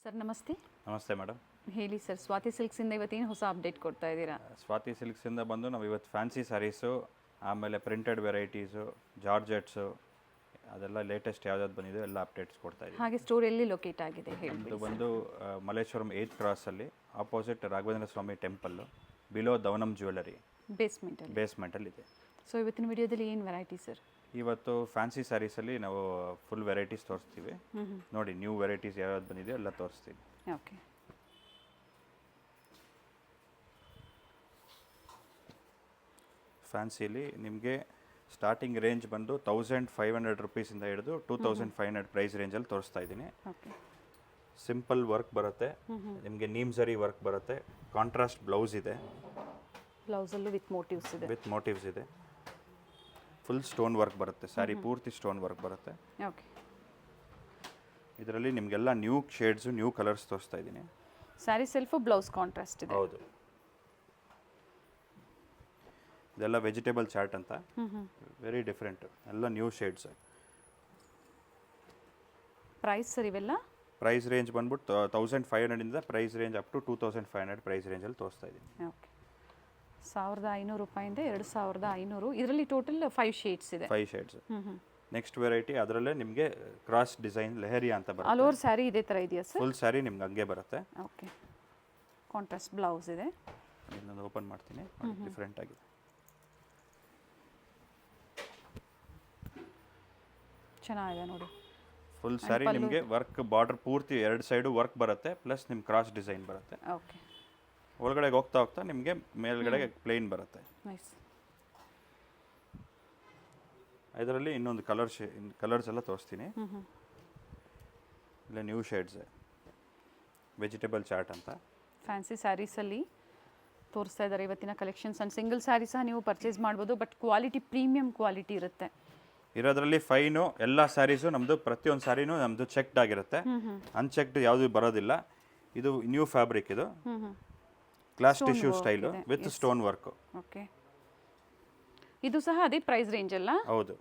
Sir ನಮಸ್ತೆ. ನಮಸ್ತೆ madam. ಹೇಳಿ ಸರ್, ಸ್ವಾತಿ ಸಿಲ್ಕ್ಸಿಂದ ಇವತ್ತೇನು ಹೊಸ ಅಪ್ಡೇಟ್ ಕೊಡ್ತಾ ಇದ್ದೀರಾ? ಸ್ವಾತಿ ಸಿಲ್ಕ್ಸಿಂದ ಬಂದು ನಾವು ಇವತ್ತು ಫ್ಯಾನ್ಸಿ ಸ್ಯಾರೀಸು, ಆಮೇಲೆ ಪ್ರಿಂಟೆಡ್ ವೆರೈಟೀಸು, ಜಾರ್ಜೆಟ್ಸು, ಅದೆಲ್ಲ ಲೇಟೆಸ್ಟ್ ಯಾವ್ದಾದ್ರು ಬಂದಿದೆ ಎಲ್ಲ ಅಪ್ಡೇಟ್ಸ್ ಕೊಡ್ತಾ ಇದ್ದೀವಿ. ಹಾಗೆ ಸ್ಟೋರ್ ಎಲ್ಲಿ ಲೊಕೇಟ್ ಆಗಿದೆ ಹೇಳಿ? ಇದು ಬಂದು ಮಲ್ಲೇಶ್ವರಂ 8th ಕ್ರಾಸಲ್ಲಿ ಆಪೋಸಿಟ್ ರಾಘವೇಂದ್ರ ಸ್ವಾಮಿ temple, below Davanam jewellery ಬೇಸ್ಮೆಂಟಲ್ಲಿದೆ. So ಇವತ್ತಿನ ವಿಡಿಯೋದಲ್ಲಿ ಏನು ವೆರೈಟಿ ಸರ್? ಇವತ್ತು ಫ್ಯಾನ್ಸಿ ಸ್ಯಾರೀಸಲ್ಲಿ ನಾವು ಫುಲ್ ವೆರೈಟೀಸ್ ತೋರಿಸ್ತೀವಿ. ನೋಡಿ, ನ್ಯೂ ವೆರೈಟೀಸ್ ಯಾವ್ಯಾವ್ದು ಬಂದಿದೆ ಎಲ್ಲ ತೋರಿಸ್ತೀವಿ. ಓಕೆ. ಫ್ಯಾನ್ಸಿಲಿ ನಿಮಗೆ ಸ್ಟಾರ್ಟಿಂಗ್ ರೇಂಜ್ ಬಂದು 1500 ರುಪೀಸಿಂದ ಹಿಡಿದು 2500 ಪ್ರೈಸ್ ರೇಂಜಲ್ಲಿ ತೋರಿಸ್ತಾ ಇದ್ದೀನಿ. ಓಕೆ. ಸಿಂಪಲ್ ವರ್ಕ್ ಬರುತ್ತೆ, ನಿಮಗೆ ನೀಮ್ ಝರಿ ವರ್ಕ್ ಬರುತ್ತೆ, ಕಾಂಟ್ರಾಸ್ಟ್ ಬ್ಲೌಸ್ ಇದೆ, ಬ್ಲೌಸಲ್ಲೂ ವಿತ್ ಮೋಟಿವ್ಸ್ ಇದೆ, ಫುಲ್ ಸ್ಟೋನ್ ವರ್ಕ್ ಬರುತ್ತೆ, ಸ್ಯಾರಿ ಪೂರ್ತಿ ಸ್ಟೋನ್ ವರ್ಕ್ ಬರುತ್ತೆ. ಓಕೆ. ಇದರಲ್ಲಿ ನಿಮಗೆಲ್ಲ ನ್ಯೂ ಶೇಡ್ಸು, ನ್ಯೂ ಕಲರ್ಸ್ ತೋರಿಸ್ತಾ ಇದ್ದೀನಿ. ಸ್ಯಾರಿ ಸೆಲ್ಫು ಬ್ಲೌಸ್ ಕಾಂಟ್ರಾಸ್ಟ್ ಇದೆ. ಹೌದು. ಇದೆಲ್ಲ ವೆಜಿಟೇಬಲ್ ಚಾರ್ಟ್ ಅಂತ, ವೆರಿ ಡಿಫ್ರೆಂಟ್, ಎಲ್ಲ ನ್ಯೂ ಶೇಡ್ಸ್. ಪ್ರೈಸ್ ಸರ್ ಇವೆಲ್ಲ? ಪ್ರೈಸ್ ರೇಂಜ್ ಬಂದ್ಬಿಟ್ಟು 1500ಇಂದ price range up to 2500 price ರೇಂಜಲ್ಲಿ ತೋರಿಸ್ತಾ ಇದ್ದೀನಿ. ಓಕೆ. 1500 ರೂಪಾಯಿಂದ 2500. ಇದರಲ್ಲಿ ಟೋಟಲ್ 5 ಶೇಡ್ಸ್ ಇದೆ. 5 ಶೇಡ್ಸ್. ನೆಕ್ಸ್ಟ್ ವೆರೈಟಿ ಅದರಲ್ಲೇ ನಿಮಗೆ ಕ್ರಾಸ್ ಡಿಸೈನ್ ಲೆಹರಿಯಾ ಅಂತ ಬರುತ್ತೆ. ಆಲ್ ಓವರ್ ಸ್ಯಾರಿ ಇದೇ ಥರ ಇದೆಯಾ ಸರ್? ಫುಲ್ ಸ್ಯಾರಿ ನಿಮ್ಗೆ ಹಂಗೆ ಬರುತ್ತೆ. ಓಕೆ. ಕಾಂಟ್ರಾಸ್ಟ್ ಬ್ಲೌಸ್ ಇದೆ. ಇನ್ನೊಂದು ಓಪನ್ ಮಾಡ್ತೀನಿ, ಡಿಫ್ರೆಂಟ್ ಆಗಿದೆ. ಚೆನ್ನಾಗಿದೆ ನೋಡಿ. ಫುಲ್ ಸ್ಯಾರಿ ನಿಮಗೆ ವರ್ಕ್, ಬಾರ್ಡರ್ ಪೂರ್ತಿ 2 ಸೈಡು ವರ್ಕ್ ಬರುತ್ತೆ, ಪ್ಲಸ್ ನಿಮ್ಮ ಕ್ರಾಸ್ ಡಿಸೈನ್ ಬರುತ್ತೆ. ಓಕೆ. ಒಳಗಡೆ ಹೋಗ್ತಾ ಹೋಗ್ತಾ ನಿಮಗೆ ಮೇಲ್ಗಡೆ ಪ್ಲೇನ್ ಬರುತ್ತೆ. ನೈಸ್. ಇದರಲ್ಲಿ ಇನ್ನೊಂದು ಕಲರ್ಸ್ ಎಲ್ಲ ತೋರಿಸ್ತೀನಿ. ಇಲ್ಲ ನ್ಯೂ ಶೇಡ್ಸ್, ವೆಜಿಟೇಬಲ್ ಚಾರ್ಟ್ ಅಂತ. ಫ್ಯಾನ್ಸಿ ಸ್ಯಾರೀಸಲ್ಲಿ ತೋರಿಸ್ತಾ ಇದ್ದಾರೆ ಇವತ್ತಿನ ಕಲೆಕ್ಷನ್ಸ್. ಆ್ಯಂಡ್ ಸಿಂಗಲ್ ಸ್ಯಾರಿ ಸಹ ನೀವು ಪರ್ಚೇಸ್ ಮಾಡ್ಬೋದು, ಬಟ್ ಕ್ವಾಲಿಟಿ ಪ್ರೀಮಿಯಂ ಕ್ವಾಲಿಟಿ ಇರುತ್ತೆ. ಇರೋದ್ರಲ್ಲಿ ಫೈನು ಎಲ್ಲ ಸ್ಯಾರೀಸು ನಮ್ಮದು, ಪ್ರತಿಯೊಂದು ಸ್ಯಾರಿನೂ ನಮ್ಮದು ಚೆಕ್ಡ್ ಆಗಿರುತ್ತೆ, ಅನ್ಚೆಕ್ಡ್ ಯಾವುದು ಬರೋದಿಲ್ಲ. ಇದು ನ್ಯೂ ಫ್ಯಾಬ್ರಿಕ್, ಇದು glass tissue style with stone work. Okay. ಇದು ಸಹ ಅದೇ ಪ್ರೈಸ್ ರೇಂಜ್ ಅಲ್ಲ? ಹೌದು.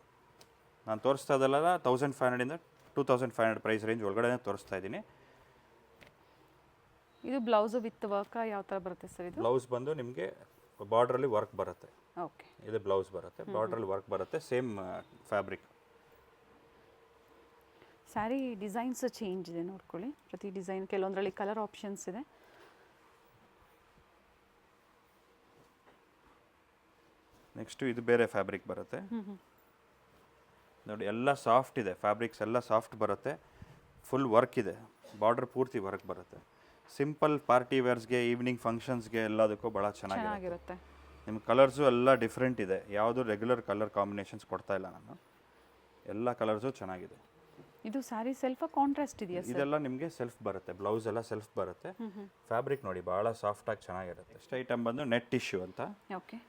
ನಾನು ತೋರಿಸ್ತಾ ಇದ್ದಲ್ಲ 1500ಇಂದ 2500 ಪ್ರೈಸ್ ರೇಂಜ್ ಒಳಗಡೆ ತೋರಿಸ್ತಾ ಇದ್ದೀನಿ. ಇದು ಬ್ಲೌಸ್ ವಿತ್ ವರ್ಕ್ ಯಾವ ಥರ ಬರುತ್ತೆ ಸರ್? ಇದು ಬ್ಲೌಸ್ ಬಂದು ನಿಮಗೆ ಬಾರ್ಡ್ರಲ್ಲಿ ವರ್ಕ್ ಬರುತ್ತೆ. ಓಕೆ. ಇದು ಬ್ಲೌಸ್ ಬರುತ್ತೆ, ಬಾರ್ಡ್ರಲ್ಲಿ ವರ್ಕ್ ಬರುತ್ತೆ, same fabric. Sari designs change ಇದೆ ನೋಡ್ಕೊಳ್ಳಿ. ಪ್ರತಿ ಡಿಸೈನ್ ಕೆಲವೊಂದರಲ್ಲಿ ಕಲರ್ ಆಪ್ಷನ್ಸ್ ಇದೆ. ನೆಕ್ಸ್ಟು ಇದು ಬೇರೆ ಫ್ಯಾಬ್ರಿಕ್ ಬರುತ್ತೆ ನೋಡಿ. ಎಲ್ಲ ಸಾಫ್ಟ್ ಇದೆ, ಫ್ಯಾಬ್ರಿಕ್ಸ್ ಎಲ್ಲ ಸಾಫ್ಟ್ ಬರುತ್ತೆ, ಫುಲ್ ವರ್ಕ್ ಇದೆ, ಬಾರ್ಡರ್ ಪೂರ್ತಿ ವರ್ಕ್ ಬರುತ್ತೆ. ಸಿಂಪಲ್ ಪಾರ್ಟಿ ವೇರ್ಸ್ಗೆ, ಈವ್ನಿಂಗ್ ಫಂಕ್ಷನ್ಸ್ಗೆ ಎಲ್ಲದಕ್ಕೂ ಭಾಳ ಚೆನ್ನಾಗಿರುತ್ತೆ. ನಿಮ್ಮ ಕಲರ್ಸು ಎಲ್ಲ ಡಿಫ್ರೆಂಟ್ ಇದೆ, ಯಾವುದು ರೆಗ್ಯುಲರ್ ಕಲರ್ ಕಾಂಬಿನೇಷನ್ಸ್ ಕೊಡ್ತಾ ಇಲ್ಲ ನಾನು, ಎಲ್ಲ ಕಲರ್ಸು ಚೆನ್ನಾಗಿದೆ. ಇದು ಸ್ಯಾರಿ ಸೆಲ್ಫ್ ಕಾಂಟ್ರಾಸ್ಟ್ ಇದೆಯಾ ಸರ್? ಇದೆಲ್ಲ ನಿಮಗೆ ಸೆಲ್ಫ್ ಬರುತ್ತೆ, ಬ್ಲೌಸ್ ಎಲ್ಲ ಸೆಲ್ಫ್ ಬರುತ್ತೆ. ಫ್ಯಾಬ್ರಿಕ್ ನೋಡಿ ಭಾಳ ಸಾಫ್ಟಾಗಿ ಚೆನ್ನಾಗಿರುತ್ತೆ. ನೆಕ್ಸ್ಟ್ ಐಟಮ್ ಬಂದು ನೆಟ್ ಟಿಶ್ಯೂ ಅಂತ. ಓಕೆ.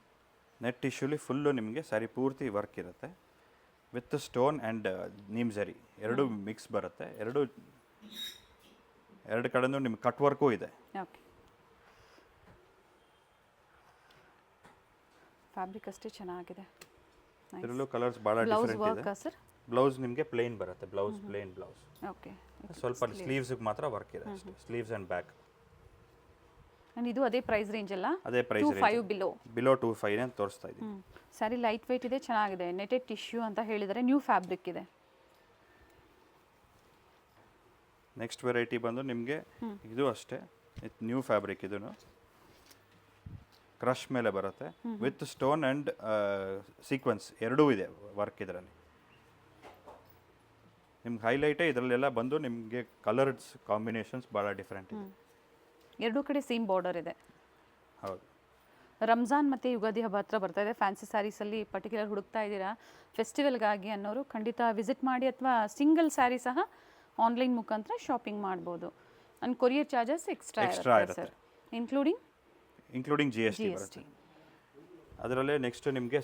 ನೆಟ್ ಟಿಶ್ಯೂಲಿ ಫುಲ್ಲು ನಿಮಗೆ ಸ್ಯಾರಿ ಪೂರ್ತಿ ವರ್ಕ್ ಇರುತ್ತೆ, ವಿತ್ ಸ್ಟೋನ್ ಆ್ಯಂಡ್ ನೀಮ್ ಝರಿ ಎರಡು ಮಿಕ್ಸ್ ಬರುತ್ತೆ. ಎರಡು ಕಡೆನೂ ನಿಮ್ಗೆ ಕಟ್ ವರ್ಕು ಇದೆ. ಓಕೆ. ಫ್ಯಾಬ್ರಿಕ್ ಅಷ್ಟೇ ಚೆನ್ನಾಗಿದೆ. ಇದರಲ್ಲೂ ಕಲರ್ಸ್ ಭಾಳ ಡಿಫ್ರೆಂಟ್ ಇದೆ. ಸರ್ ಬ್ಲೌಸ್ ನಿಮಗೆ ಪ್ಲೇನ್ ಬರುತ್ತೆ, ಪ್ಲೇನ್ ಬ್ಲೌಸ್. ಓಕೆ. ಸ್ವಲ್ಪ ಸ್ಲೀವ್ಸ್ಗೆ ಮಾತ್ರ ವರ್ಕ್ ಇದೆ ಅಷ್ಟೇ, ಸ್ಲೀವ್ಸ್ ಆ್ಯಂಡ್ ಬ್ಯಾಕ್. ಆ್ಯಂಡ್ ಇದು ಅದೇ ಪ್ರೈಸ್ ರೇಂಜ್ ಅಲ್ಲ? ಅದೇ ಪ್ರೈಸ್ ರೇಂಜ್, 25 ಬಿಲೋ 25 ಅಂತ ತೋರಿಸ್ತಾ ಇದ್ದೀನಿ. ಸ್ಯಾರಿ ಲೈಟ್ ವೆಯ್ಟ್ ಇದೆ, ಚೆನ್ನಾಗಿದೆ. ನೆಟೆಡ್ ಟಿಶ್ಯೂ ಅಂತ ಹೇಳಿದರೆ ನ್ಯೂ ಫ್ಯಾಬ್ರಿಕ್ ಇದೆ. ನೆಕ್ಸ್ಟ್ ವೆರೈಟಿ ಬಂದು ನಿಮಗೆ ಇದು ಅಷ್ಟೇ, ನ್ಯೂ ಫ್ಯಾಬ್ರಿಕ್. ಇದೂ ಕ್ರಶ್ ಮೇಲೆ ಬರುತ್ತೆ, ವಿತ್ ಸ್ಟೋನ್ ಆ್ಯಂಡ್ ಸೀಕ್ವೆನ್ಸ್ ಎರಡೂ ಇದೆ ವರ್ಕ್. ಇದರಲ್ಲಿ ನಿಮ್ಗೆ ಹೈಲೈಟೇ ಇದರಲ್ಲೆಲ್ಲ ಬಂದು ನಿಮಗೆ ಕಲರ್ಸ್ ಕಾಂಬಿನೇಷನ್ಸ್ ಭಾಳ ಡಿಫ್ರೆಂಟ್ ಇದೆ. ಎರಡೂ ಕಡೆ ಸೇಮ್ ಬಾರ್ಡರ್ ಇದೆ. ಹೌದು. ರಂಜಾನ್ ಮತ್ತು ಯುಗಾದಿ ಹಬ್ಬ ಹತ್ರ ಬರ್ತಾ ಇದೆ. ಫ್ಯಾನ್ಸಿ ಸ್ಯಾರೀಸಲ್ಲಿ ಪರ್ಟಿಕ್ಯುಲರ್ ಹುಡುಕ್ತಾ ಇದ್ದೀರಾ ಫೆಸ್ಟಿವಲ್ಗಾಗಿ ಅನ್ನೋರು ಖಂಡಿತ ವಿಸಿಟ್ ಮಾಡಿ, ಅಥವಾ ಸಿಂಗಲ್ ಸ್ಯಾರಿ ಸಹ ಆನ್ಲೈನ್ ಮುಖಾಂತರ ಶಾಪಿಂಗ್ ಮಾಡ್ಬೋದು. ಆ್ಯಂಡ್ ಕೊರಿಯರ್ ಚಾರ್ಜಸ್ ಎಕ್ಸ್ಟ್ರಾ ಇರುತ್ತೆ sir, including G S T. ಅದರಲ್ಲೇ ನೆಕ್ಸ್ಟ್ ನಿಮಗೆ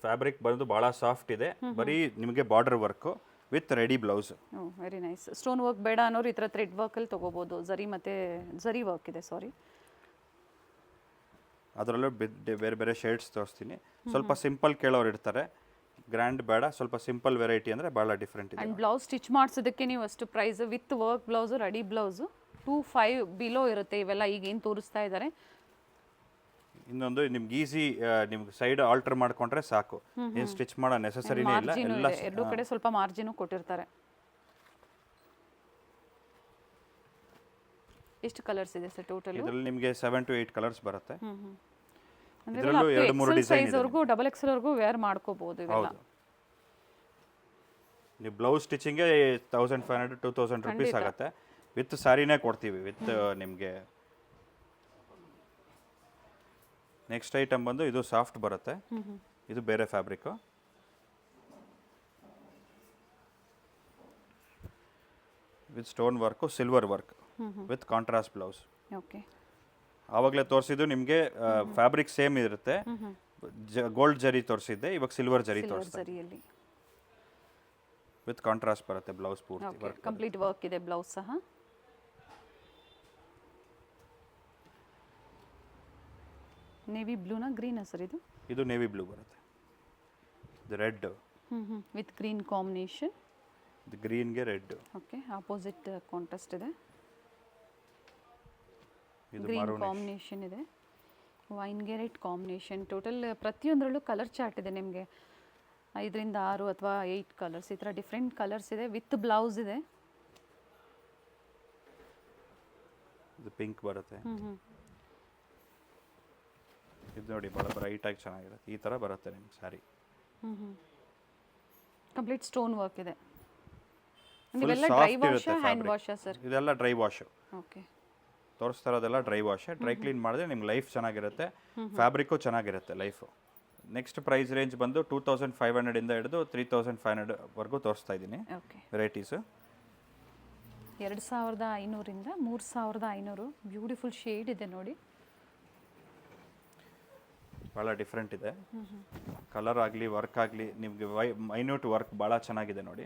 ಫ್ಯಾಬ್ರಿಕ್ ಬಂದು ಭಾಳ ಸಾಫ್ಟ್ ಇದೆ, ಬರೀ ನಿಮಗೆ border work with ready blouse. Very nice. Stone work ಬೇಡ ಅನ್ನೋರು ಈ ಥರ ಥ್ರೆಡ್ ವರ್ಕಲ್ಲಿ ತೊಗೋಬೋದು. ಝರಿ ವರ್ಕ್ ಇದೆ, ಸಾರಿ. ಅದರಲ್ಲೂ ಬೇರೆ ಬೇರೆ ಶೇಡ್ಸ್ ತೋರಿಸ್ತೀನಿ. ಸ್ವಲ್ಪ ಸಿಂಪಲ್ ಕೇಳೋರು ಇರ್ತಾರೆ, ಗ್ರ್ಯಾಂಡ್ ಬೇಡ, ಸ್ವಲ್ಪ ಸಿಂಪಲ್ ವೆರೈಟಿ ಅಂದರೆ ಭಾಳ ಡಿಫ್ರೆಂಟ್ ಇದೆ. ಆ್ಯಂಡ್ ಬ್ಲೌಸ್ ಸ್ಟಿಚ್ ಮಾಡಿಸೋದಕ್ಕೆ ನೀವು ಅಷ್ಟು price with work blouse ready blouse 2,500 below ಇರುತ್ತೆ ಇವೆಲ್ಲ ಈಗ ಏನು ತೋರಿಸ್ತಾ ಇದ್ದಾರೆ. ಇನ್ನೊಂದು ನಿಮ್ಗೆ ಈಸಿ, ನಿಮ್ಗೆ ಸೈಡ್ ಆಲ್ಟರ್ ಮಾಡ್ಕೊಂಡ್ರೆ ಸಾಕು, ಏನು ಸ್ಟಿಚ್ ಮಾಡೋ ನೆಸಸರಿನೇ ಇಲ್ಲ. ಎಲ್ಲ ಎರಡೂ ಕಡೆ ಸ್ವಲ್ಪ ಮಾರ್ಜಿನು ಕೊಟ್ಟಿರ್ತಾರೆ. ಎಷ್ಟು ಕಲರ್ಸ್ ಇದೆ ಸರ್ ಟೋಟಲ್? ಇದರಲ್ಲಿ ನಿಮಗೆ 7 to 8 ಕಲರ್ಸ್ ಬರುತ್ತೆ. ಅಂದ್ರೆ ಇದರಲ್ಲೂ 2-3 ಡಿಸೈನ್ ಇದೆ. ವರೆಗೂ ಡಬಲ್ ಎಕ್ಸೆಲ್ ವರೆಗೂ ವೇರ್ ಮಾಡ್ಕೋಬಹುದು ಇವೆಲ್ಲ. ಹೌದು, ನೀವು ಬ್ಲೌಸ್ ಸ್ಟಿಚಿಂಗ್ಗೆ 1,500-2,000 ರುಪೀಸ್ ಆಗುತ್ತೆ. ವಿತ್ ಸ್ಯಾರಿನೇ ಕೊಡ್ತೀವಿ ವಿತ್ ನಿಮಗೆ. ನೆಕ್ಸ್ಟ್ ಐಟಮ್ ಬಂದು ಇದು ಸಾಫ್ಟ್ ಬರುತ್ತೆ. ಇದು ಬೇರೆ fabric. With stone work, silver work with contrast blouse. Okay, ಆವಾಗಲೇ ತೋರಿಸಿದ್ದು ನಿಮಗೆ ಫ್ಯಾಬ್ರಿಕ್ ಸೇಮ್ ಇರುತ್ತೆ. ಗೋಲ್ಡ್ ಜರಿ ತೋರಿಸಿದ್ದೆ, ಇವಾಗ ಸಿಲ್ವರ್ ಜರಿ ತೋರಿಸ್ತಾರೆ. ಸರಿಯಲ್ಲಿ ವಿತ್ ಕಾಂಟ್ರಾಸ್ಟ್ ಬರುತ್ತೆ ಬ್ಲೌಸ್ ಪೂರ್ತಿ ವರ್ಕ್. ಕಂಪ್ಲೀಟ್ ವರ್ಕ್ ಇದೆ ಬ್ಲೌಸ್ ಸಹ. ನೇವಿ ಬ್ಲೂನಾ ಗ್ರೀನಾ ಸರ್ ಇದು? ಇದು ನೇವಿ ಬ್ಲೂ ಬರುತ್ತೆ. ಇದು ರೆಡ್ ವಿತ್ ಗ್ರೀನ್ ಕಾಂಬಿನೇಷನ್. ಇದು ಗ್ರೀನ್ಗೆ ರೆಡ್. ಓಕೆ, ಆಪೋಸಿಟ್ ಕಾಂಟ್ರಾಸ್ಟ್ ಇದೆ. ಇದು ಗ್ರೀನ್ ಕಾಂಬಿನೇಷನ್ ಇದೆ, ವೈನ್ಗೆ ರೆಡ್ ಕಾಂಬಿನೇಷನ್. ಟೋಟಲ್ ಪ್ರತಿಯೊಂದರಲ್ಲೂ ಕಲರ್ ಚಾರ್ಟ್ ಇದೆ ನಿಮಗೆ. 5ರಿಂದ 6 ಅಥವಾ 8 ಕಲರ್ಸ್, ಈ ಥರ ಡಿಫ್ರೆಂಟ್ ಕಲರ್ಸ್ ಇದೆ. ವಿತ್ ಬ್ಲೌಸ್ ಇದೆ. ಇದು ಪಿಂಕ್ ಬರುತ್ತೆ. ಇದು ನೋಡಿ ಭಾಳ ಬ್ರೈಟಾಗಿ ಚೆನ್ನಾಗಿರುತ್ತೆ. ಈ ಥರ ಬರುತ್ತೆ ನಿಮ್ಗೆ ಸ್ಯಾರಿ. ಕಂಪ್ಲೀಟ್ ಸ್ಟೋನ್ ವರ್ಕ್ ಇದೆ. ಇವೆಲ್ಲ dry wash hand wash sir? ಇದೆಲ್ಲ ಡ್ರೈ ವಾಶ್. ಓಕೆ, ತೋರಿಸ್ತಾ ಇರೋದೆಲ್ಲ ಡ್ರೈ ವಾಶ್. ಡ್ರೈ ಕ್ಲೀನ್ ಮಾಡಿದ್ರೆ ನಿಮ್ಗೆ ಲೈಫ್ ಚೆನ್ನಾಗಿರುತ್ತೆ, ಫ್ಯಾಬ್ರಿಕ್ಕು ಚೆನ್ನಾಗಿರುತ್ತೆ ಲೈಫು. ನೆಕ್ಸ್ಟ್ ಪ್ರೈಸ್ ರೇಂಜ್ ಬಂದು 2,500 ಹಿಡಿದು 3,500 ವರೆಗೂ ತೋರಿಸ್ತಾ ಇದ್ದೀನಿ ವೆರೈಟೀಸು. 2,500ರಿಂದ 3,500 ಬ್ಯೂಟಿಫುಲ್ ಶೇಡ್ ಇದೆ ನೋಡಿ. ಭಾಳ ಡಿಫ್ರೆಂಟ್ ಇದೆ. ಕಲರ್ ಆಗಲಿ ವರ್ಕ್ ಆಗಲಿ ನಿಮಗೆ ಮೈನ್ಯೂಟ್ ವರ್ಕ್ ಭಾಳ ಚೆನ್ನಾಗಿದೆ ನೋಡಿ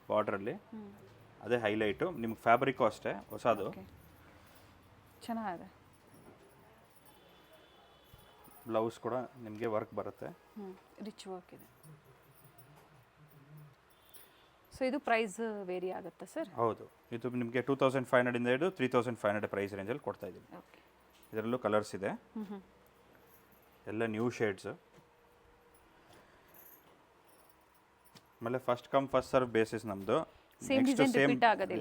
ಬಾರ್ಡ್ರಲ್ಲಿ. ಅದೇ ಹೈಲೈಟು. ನಿಮ್ಗೆ ಫ್ಯಾಬ್ರಿಕ್ಕು ಅಷ್ಟೇ ಹೊಸದು, ಚೆನ್ನಾಗಿದೆ. ಬ್ಲೌಸ್ ಕೂಡ ನಿಮಗೆ ವರ್ಕ್ ಬರುತ್ತೆ, ರಿಚ್ ವರ್ಕ್ ಇದೆ. ಸೊ ಇದು ಪ್ರೈಸ್ ವೇರಿ ಆಗುತ್ತೆ ಸರ್? ಹೌದು, ಇದು ನಿಮಗೆ 2,500 ಹಿಡಿದು 3,500 ಪ್ರೈಸ್ ರೇಂಜಲ್ಲಿ ಕೊಡ್ತಾ ಇದ್ದೀನಿ. ಇದರಲ್ಲೂ ಕಲರ್ಸ್ ಇದೆ, ಎಲ್ಲ ನ್ಯೂ ಶೇಡ್ಸ್. ಆಮೇಲೆ first come first serve basis ನಮ್ಮದು. ನೆಕ್ಸ್ಟ್ ಸೇಮ್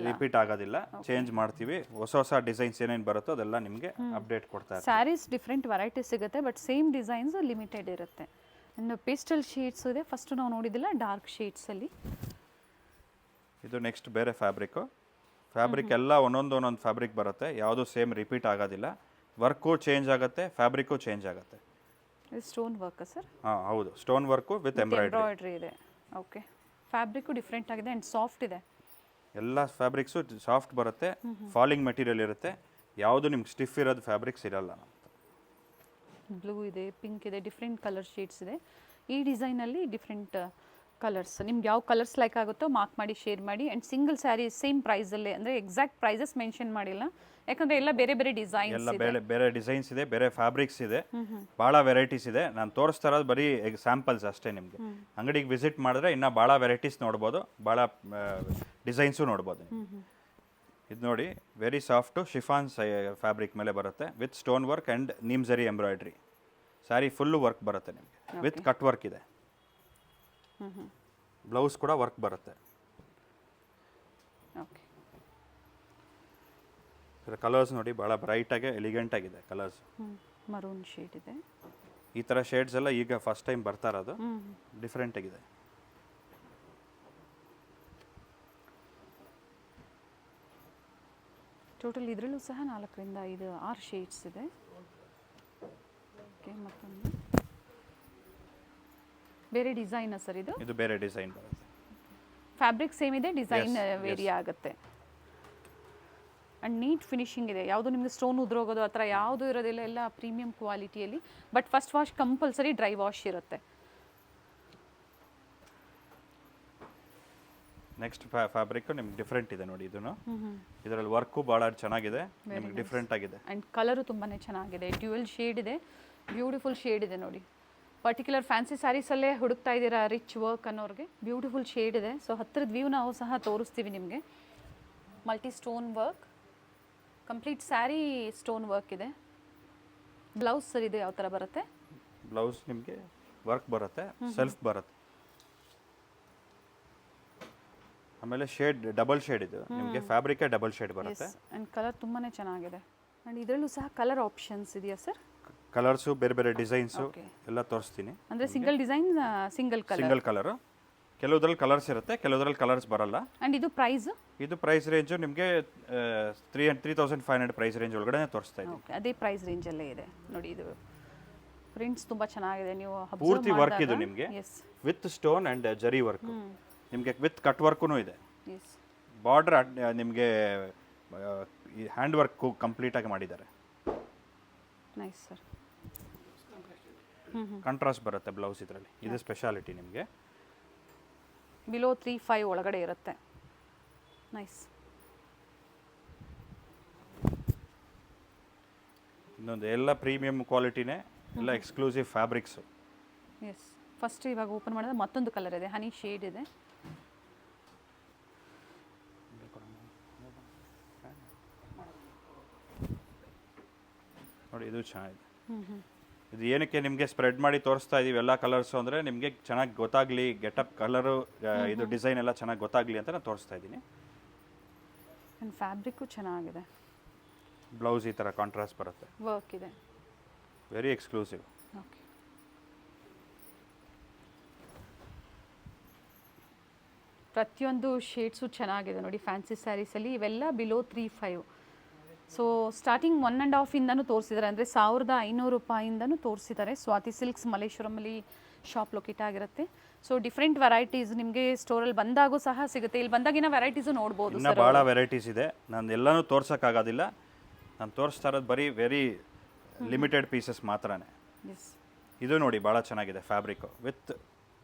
ರಿಪೀಟ್ ಆಗೋದಿಲ್ಲ, ಚೇಂಜ್ ಮಾಡ್ತೀವಿ. ಹೊಸ ಹೊಸ ಡಿಸೈನ್ಸ್ ಏನೇನು ಬರುತ್ತೋ ಅದೆಲ್ಲ ನಿಮಗೆ ಅಪ್ಡೇಟ್ ಕೊಡ್ತಾರೆ. ಸ್ಯಾರೀಸ್ ಡಿಫ್ರೆಂಟ್ ವೆರೈಟೀಸ್ ಸಿಗುತ್ತೆ, ಬಟ್ ಸೇಮ್ ಡಿಸೈನ್ಸ್ ಲಿಮಿಟೆಡ್ ಇರುತ್ತೆ. ಇನ್ನು ಪೇಸ್ಟಲ್ ಶೇಡ್ಸ್ ಇದೆ. ಫಸ್ಟ್ ನಾವು ನೋಡಿದಿಲ್ಲ ಡಾರ್ಕ್ ಶೇಡ್ಸಲ್ಲಿ. ಇದು ನೆಕ್ಸ್ಟ್ ಬೇರೆ ಫ್ಯಾಬ್ರಿಕ್ಕು. ಫ್ಯಾಬ್ರಿಕ್ ಎಲ್ಲ ಒಂದೊಂದು ಫ್ಯಾಬ್ರಿಕ್ ಬರುತ್ತೆ, ಯಾವುದು ಸೇಮ್ ರಿಪೀಟ್ ಆಗೋದಿಲ್ಲ. ವರ್ಕು ಚೇಂಜ್ ಆಗುತ್ತೆ, ಫ್ಯಾಬ್ರಿಕ್ಕು ಚೇಂಜ್ ಆಗುತ್ತೆ. Stone work sir? ಹಾಂ ಹೌದು, ಸ್ಟೋನ್ ವರ್ಕು ವಿತ್ ಎಂಬ್ರಾಯ್ಡ್ರಿ ಇದೆ. ಓಕೆ, ಫ್ಯಾಬ್ರಿಕ್ಕು ಡಿಫ್ರೆಂಟ್ ಆಗಿದೆ ಆ್ಯಂಡ್ ಸಾಫ್ಟ್ ಇದೆ. ಎಲ್ಲ ಫ್ಯಾಬ್ರಿಕ್ಸು ಸಾಫ್ಟ್ ಬರುತ್ತೆ, ಫಾಲಿಂಗ್ ಮೆಟೀರಿಯಲ್ ಇರುತ್ತೆ. ಯಾವುದು ನಿಮ್ಗೆ ಸ್ಟಿಫ್ ಇರೋದು ಫ್ಯಾಬ್ರಿಕ್ಸ್ ಇರಲ್ಲ. ಬ್ಲೂ ಇದೆ, ಪಿಂಕ್ ಇದೆ, ಡಿಫ್ರೆಂಟ್ ಕಲರ್ ಶೇಡ್ಸ್ ಇದೆ. ಈ ಡಿಸೈನಲ್ಲಿ ಡಿಫ್ರೆಂಟ್ ಕಲರ್ಸ್. ನಿಮ್ಗೆ ಯಾವ ಕಲರ್ಸ್ ಲೈಕ್ ಆಗುತ್ತೋ ಮಾರ್ಕ್ ಮಾಡಿ ಶೇರ್ ಮಾಡಿ. ಆ್ಯಂಡ್ ಸಿಂಗಲ್ ಸ್ಯಾರಿ ಸೇಮ್ ಪ್ರೈಸಲ್ಲೇ, ಅಂದರೆ ಎಕ್ಸಾಕ್ಟ್ ಪ್ರೈಸಸ್ ಮೆನ್ಷನ್ ಮಾಡಿಲ್ಲ, ಯಾಕಂದರೆ ಎಲ್ಲ ಬೇರೆ ಬೇರೆ ಡಿಸೈನ್ಸ್, ಎಲ್ಲ ಬೇರೆ ಬೇರೆ ಡಿಸೈನ್ಸ್ ಇದೆ, ಬೇರೆ ಫ್ಯಾಬ್ರಿಕ್ಸ್ ಇದೆ, ಭಾಳ ವೆರೈಟೀಸ್ ಇದೆ. ನಾನು ತೋರಿಸ್ತಾ ಇರೋದು ಬರೀ ಸ್ಯಾಂಪಲ್ಸ್ ಅಷ್ಟೇ. ನಿಮಗೆ ಅಂಗಡಿಗೆ ವಿಸಿಟ್ ಮಾಡಿದ್ರೆ ಇನ್ನೂ ಭಾಳ ವೆರೈಟೀಸ್ ನೋಡ್ಬೋದು, ಭಾಳ ಡಿಸೈನ್ಸು ನೋಡ್ಬೋದು. ಇದು ನೋಡಿ, ವೆರಿ ಸಾಫ್ಟು ಶಿಫಾನ್ ಫ್ಯಾಬ್ರಿಕ್ ಮೇಲೆ ಬರುತ್ತೆ with stone work and neem ಜರಿ ಎಂಬ್ರಾಯ್ಡ್ರಿ. ಸ್ಯಾರಿ ಫುಲ್ಲು ವರ್ಕ್ ಬರುತ್ತೆ ನಿಮಗೆ, ವಿತ್ ಕಟ್ ವರ್ಕ್ ಇದೆ. ಬ್ಲೌಸ್ ಕೂಡ ವರ್ಕ್ ಬರುತ್ತೆ. ಓಕೆ, ಕಲರ್ಸ್ ನೋಡಿ ಭಾಳ ಬ್ರೈಟಾಗಿ ಎಲಿಗೆಂಟ್ ಆಗಿದೆ ಕಲರ್ಸ್. ಮರೂನ್ ಶೇಡ್ ಇದೆ. ಈ ಥರ ಶೇಡ್ಸ್ ಎಲ್ಲ ಈಗ ಫಸ್ಟ್ ಟೈಮ್ ಬರ್ತಾ ಇರೋದು, ಡಿಫ್ರೆಂಟ್ ಆಗಿದೆ. ಟೋಟಲ್ ಇದರಲ್ಲೂ ಸಹ 4ರಿಂದ 5, 6 ಶೇಡ್ಸ್ ಇದೆ. ಓಕೆ, ಮತ್ತೊಂದು ಬೇರೆ ಡಿಸೈನ್ ಸರ್ ಇದು? ಇದು ಬೇರೆ ಡಿಸೈನ್ ಬರುತ್ತೆ. ಫ್ಯಾಬ್ರಿಕ್ ಸೇಮ್ ಇದೆ, ಡಿಸೈನ್ ವೇರಿ ಆಗುತ್ತೆ. ಆ್ಯಂಡ್ ನೀಟ್ ಫಿನಿಶಿಂಗ್ ಇದೆ. ಯಾವುದು ನಿಮಗೆ ಸ್ಟೋನ್ ಉದ್ರೋಗೋದು ಆ ಥರ ಯಾವುದೂ ಇರೋದಿಲ್ಲ, ಎಲ್ಲ ಪ್ರೀಮಿಯಂ ಕ್ವಾಲಿಟಿಯಲ್ಲಿ. But first wash compulsory dry wash ಇರುತ್ತೆ. ನೆಕ್ಸ್ಟ್ ಫ್ಯಾಬ್ರಿಕ್ ನಿಮ್ಗೆ ಡಿಫ್ರೆಂಟ್ ಇದೆ ನೋಡಿ. ಇದನ್ನು ಇದರಲ್ಲಿ ವರ್ಕು ಭಾಳ ಚೆನ್ನಾಗಿದೆ, ನಿಮ್ಗೆ ಡಿಫ್ರೆಂಟ್ ಆಗಿದೆ. ಆ್ಯಂಡ್ ಕಲರು ತುಂಬಾ ಚೆನ್ನಾಗಿದೆ. ಡ್ಯೂಯಲ್ ಶೇಡ್ ಇದೆ, ಬ್ಯೂಟಿಫುಲ್ ಶೇಡ್ ಇದೆ ನೋಡಿ. ಪರ್ಟಿಕ್ಯುಲರ್ ಫ್ಯಾನ್ಸಿ ಸ್ಯಾರೀಸಲ್ಲೇ ಹುಡುಕ್ತಾ ಇದ್ದೀರಾ ರಿಚ್ ವರ್ಕ್ ಅನ್ನೋರಿಗೆ ಬ್ಯೂಟಿಫುಲ್ ಶೇಡ್ ಇದೆ. ಸೊ ಹತ್ತಿರದ ವ್ಯೂ ನಾವು ಸಹ ತೋರಿಸ್ತೀವಿ ನಿಮಗೆ. Multi stone work, complete sari stone work ಇದೆ. ಬ್ಲೌಸ್ ಸರ್ ಇದು ಯಾವ ಥರ ಬರುತ್ತೆ? ಬ್ಲೌಸ್ ನಿಮಗೆ ವರ್ಕ್ ಬರುತ್ತೆ, ಸೆಲ್ಫ್ ಬರುತ್ತೆ. ಆಮೇಲೆ ಶೇಡ್ ಡಬಲ್ ಶೇಡ್ ಇದು ನಿಮಗೆ, ಫ್ಯಾಬ್ರಿಕೇ ಡಬಲ್ ಶೇಡ್ ಬರುತ್ತೆ. ಆ್ಯಂಡ್ ಕಲರ್ ತುಂಬಾ ಚೆನ್ನಾಗಿದೆ. ಆ್ಯಂಡ್ ಇದರಲ್ಲೂ ಸಹ ಕಲರ್ ಆಪ್ಷನ್ಸ್ ಇದೆಯಾ ಸರ್? ಕಲರ್ಸು ಬೇರೆ ಬೇರೆ ಡಿಸೈನ್ಸು ಎಲ್ಲ ತೋರಿಸ್ತೀನಿ. ಅಂದರೆ ಸಿಂಗಲ್ ಡಿಸೈನ್ ಸಿಂಗಲ್ ಕಲರು. ಕೆಲವುದ್ರಲ್ಲಿ ಕಲರ್ಸ್ ಇರುತ್ತೆ, ಕೆಲವುದ್ರಲ್ಲಿ ಕಲರ್ಸ್ ಬರಲ್ಲ. ಆ್ಯಂಡ್ ಇದು ಪ್ರೈಸ್? ಇದು ಪ್ರೈಸ್ ರೇಂಜು ನಿಮಗೆ 3,500 ಪ್ರೈಸ್ ರೇಂಜ್ ಒಳಗಡೆ ತೋರಿಸ್ತಾ ಇದ್ದೀನಿ. ಓಕೆ, ಅದೇ ಪ್ರೈಸ್ ರೇಂಜಲ್ಲೇ ಇದೆ ನೋಡಿ. ಇದು ಪ್ರಿಂಟ್ಸ್ ತುಂಬ ಚೆನ್ನಾಗಿದೆ. ನೀವು ಪೂರ್ತಿ ವರ್ಕ್ ಇದು ನಿಮಗೆ ವಿತ್ ಸ್ಟೋನ್ ಆ್ಯಂಡ್ ಜರಿ ವರ್ಕ್, ನಿಮಗೆ ವಿತ್ ಕಟ್ ವರ್ಕೂ ಇದೆ. ಬಾರ್ಡರ್ ನಿಮಗೆ ಹ್ಯಾಂಡ್ ವರ್ಕ್ ಕಂಪ್ಲೀಟಾಗಿ ಮಾಡಿದ್ದಾರೆ. Nice sir. ಕಾಂಟ್ರಾಸ್ಟ್ ಬರುತ್ತೆ ಬ್ಲೌಸ್ ಇದರಲ್ಲಿ, ಇದು ಸ್ಪೆಷಾಲಿಟಿ ನಿಮಗೆ. ಬಿಲೋ 3,500 ಒಳಗಡೆ ಇರುತ್ತೆ. ನೈಸ್. ಇನ್ನೊಂದು ಎಲ್ಲ ಪ್ರೀಮಿಯಂ ಕ್ವಾಲಿಟಿನೇ, ಎಲ್ಲ ಎಕ್ಸ್ಕ್ಲೂಸಿವ್ ಫ್ಯಾಬ್ರಿಕ್ಸು. ಎಸ್, ಫಸ್ಟ್ ಇವಾಗ ಓಪನ್ ಮಾಡಿದ್ರೆ ಮತ್ತೊಂದು ಕಲರ್ ಇದೆ, ಹನಿ ಶೇಡ್ ಇದೆ. ನೋಡಿ ಇದು ಚೆನ್ನಾಗಿದೆ. ಇದು ಏನಕ್ಕೆ ನಿಮಗೆ ಸ್ಪ್ರೆಡ್ ಮಾಡಿ ತೋರಿಸ್ತಾ ಇದೀವಿ ಎಲ್ಲ ಕಲರ್ಸು ಅಂದರೆ ನಿಮಗೆ ಚೆನ್ನಾಗಿ ಗೊತ್ತಾಗಲಿ, ಗೆಟಪ್ ಕಲರು ಇದು ಡಿಸೈನ್ ಎಲ್ಲ ಚೆನ್ನಾಗಿ ಗೊತ್ತಾಗಲಿ ಅಂತ ನಾನು ತೋರಿಸ್ತಾ ಇದ್ದೀನಿ. ಆ್ಯಂಡ್ ಫ್ಯಾಬ್ರಿಕ್ಕು ಚೆನ್ನಾಗಿದೆ. ಬ್ಲೌಸ್ ಈ ಥರ ಕಾಂಟ್ರಾಸ್ಟ್ ಬರುತ್ತೆ, ವರ್ಕ್ ಇದೆ, ವೆರಿ ಎಕ್ಸ್ಕ್ಲೂಸಿವ್. ಓಕೆ. ಪ್ರತಿಯೊಂದು ಶೇಡ್ಸು ಚೆನ್ನಾಗಿದೆ ನೋಡಿ ಫ್ಯಾನ್ಸಿ ಸ್ಯಾರೀಸಲ್ಲಿ. ಇವೆಲ್ಲ ಬಿಲೋ 3,500. ಸೊ ಸ್ಟಾರ್ಟಿಂಗ್ 1.5 ಇಂದನೂ ತೋರಿಸಿದ್ದಾರೆ, ಅಂದರೆ 1,500 ರೂಪಾಯಿಂದನೂ ತೋರಿಸಿದ್ದಾರೆ. ಸ್ವಾತಿ ಸಿಲ್ಕ್ಸ್ ಮಲ್ಲೇಶ್ವರಮಲ್ಲಿ ಶಾಪ್ ಲೊಕೇಟ್ ಆಗಿರುತ್ತೆ. ಸೊ ಡಿಫ್ರೆಂಟ್ ವೆರೈಟೀಸ್ ನಿಮಗೆ ಸ್ಟೋರಲ್ಲಿ ಬಂದಾಗೂ ಸಹ ಸಿಗುತ್ತೆ. ಇಲ್ಲಿ ಬಂದಾಗಿನ ವೆರೈಟೀಸು ನೋಡ್ಬೋದು. ಇನ್ನೂ ಭಾಳ ವೆರೈಟೀಸ್ ಇದೆ, ನಾನು ಎಲ್ಲನೂ ತೋರ್ಸೋಕ್ಕಾಗೋದಿಲ್ಲ. ನಾನು ತೋರಿಸ್ತಾ ಇರೋದು ಬರೀ ವೆರಿ ಲಿಮಿಟೆಡ್ ಪೀಸಸ್ ಮಾತ್ರನೇ. ಇದು ನೋಡಿ ಭಾಳ ಚೆನ್ನಾಗಿದೆ fabric with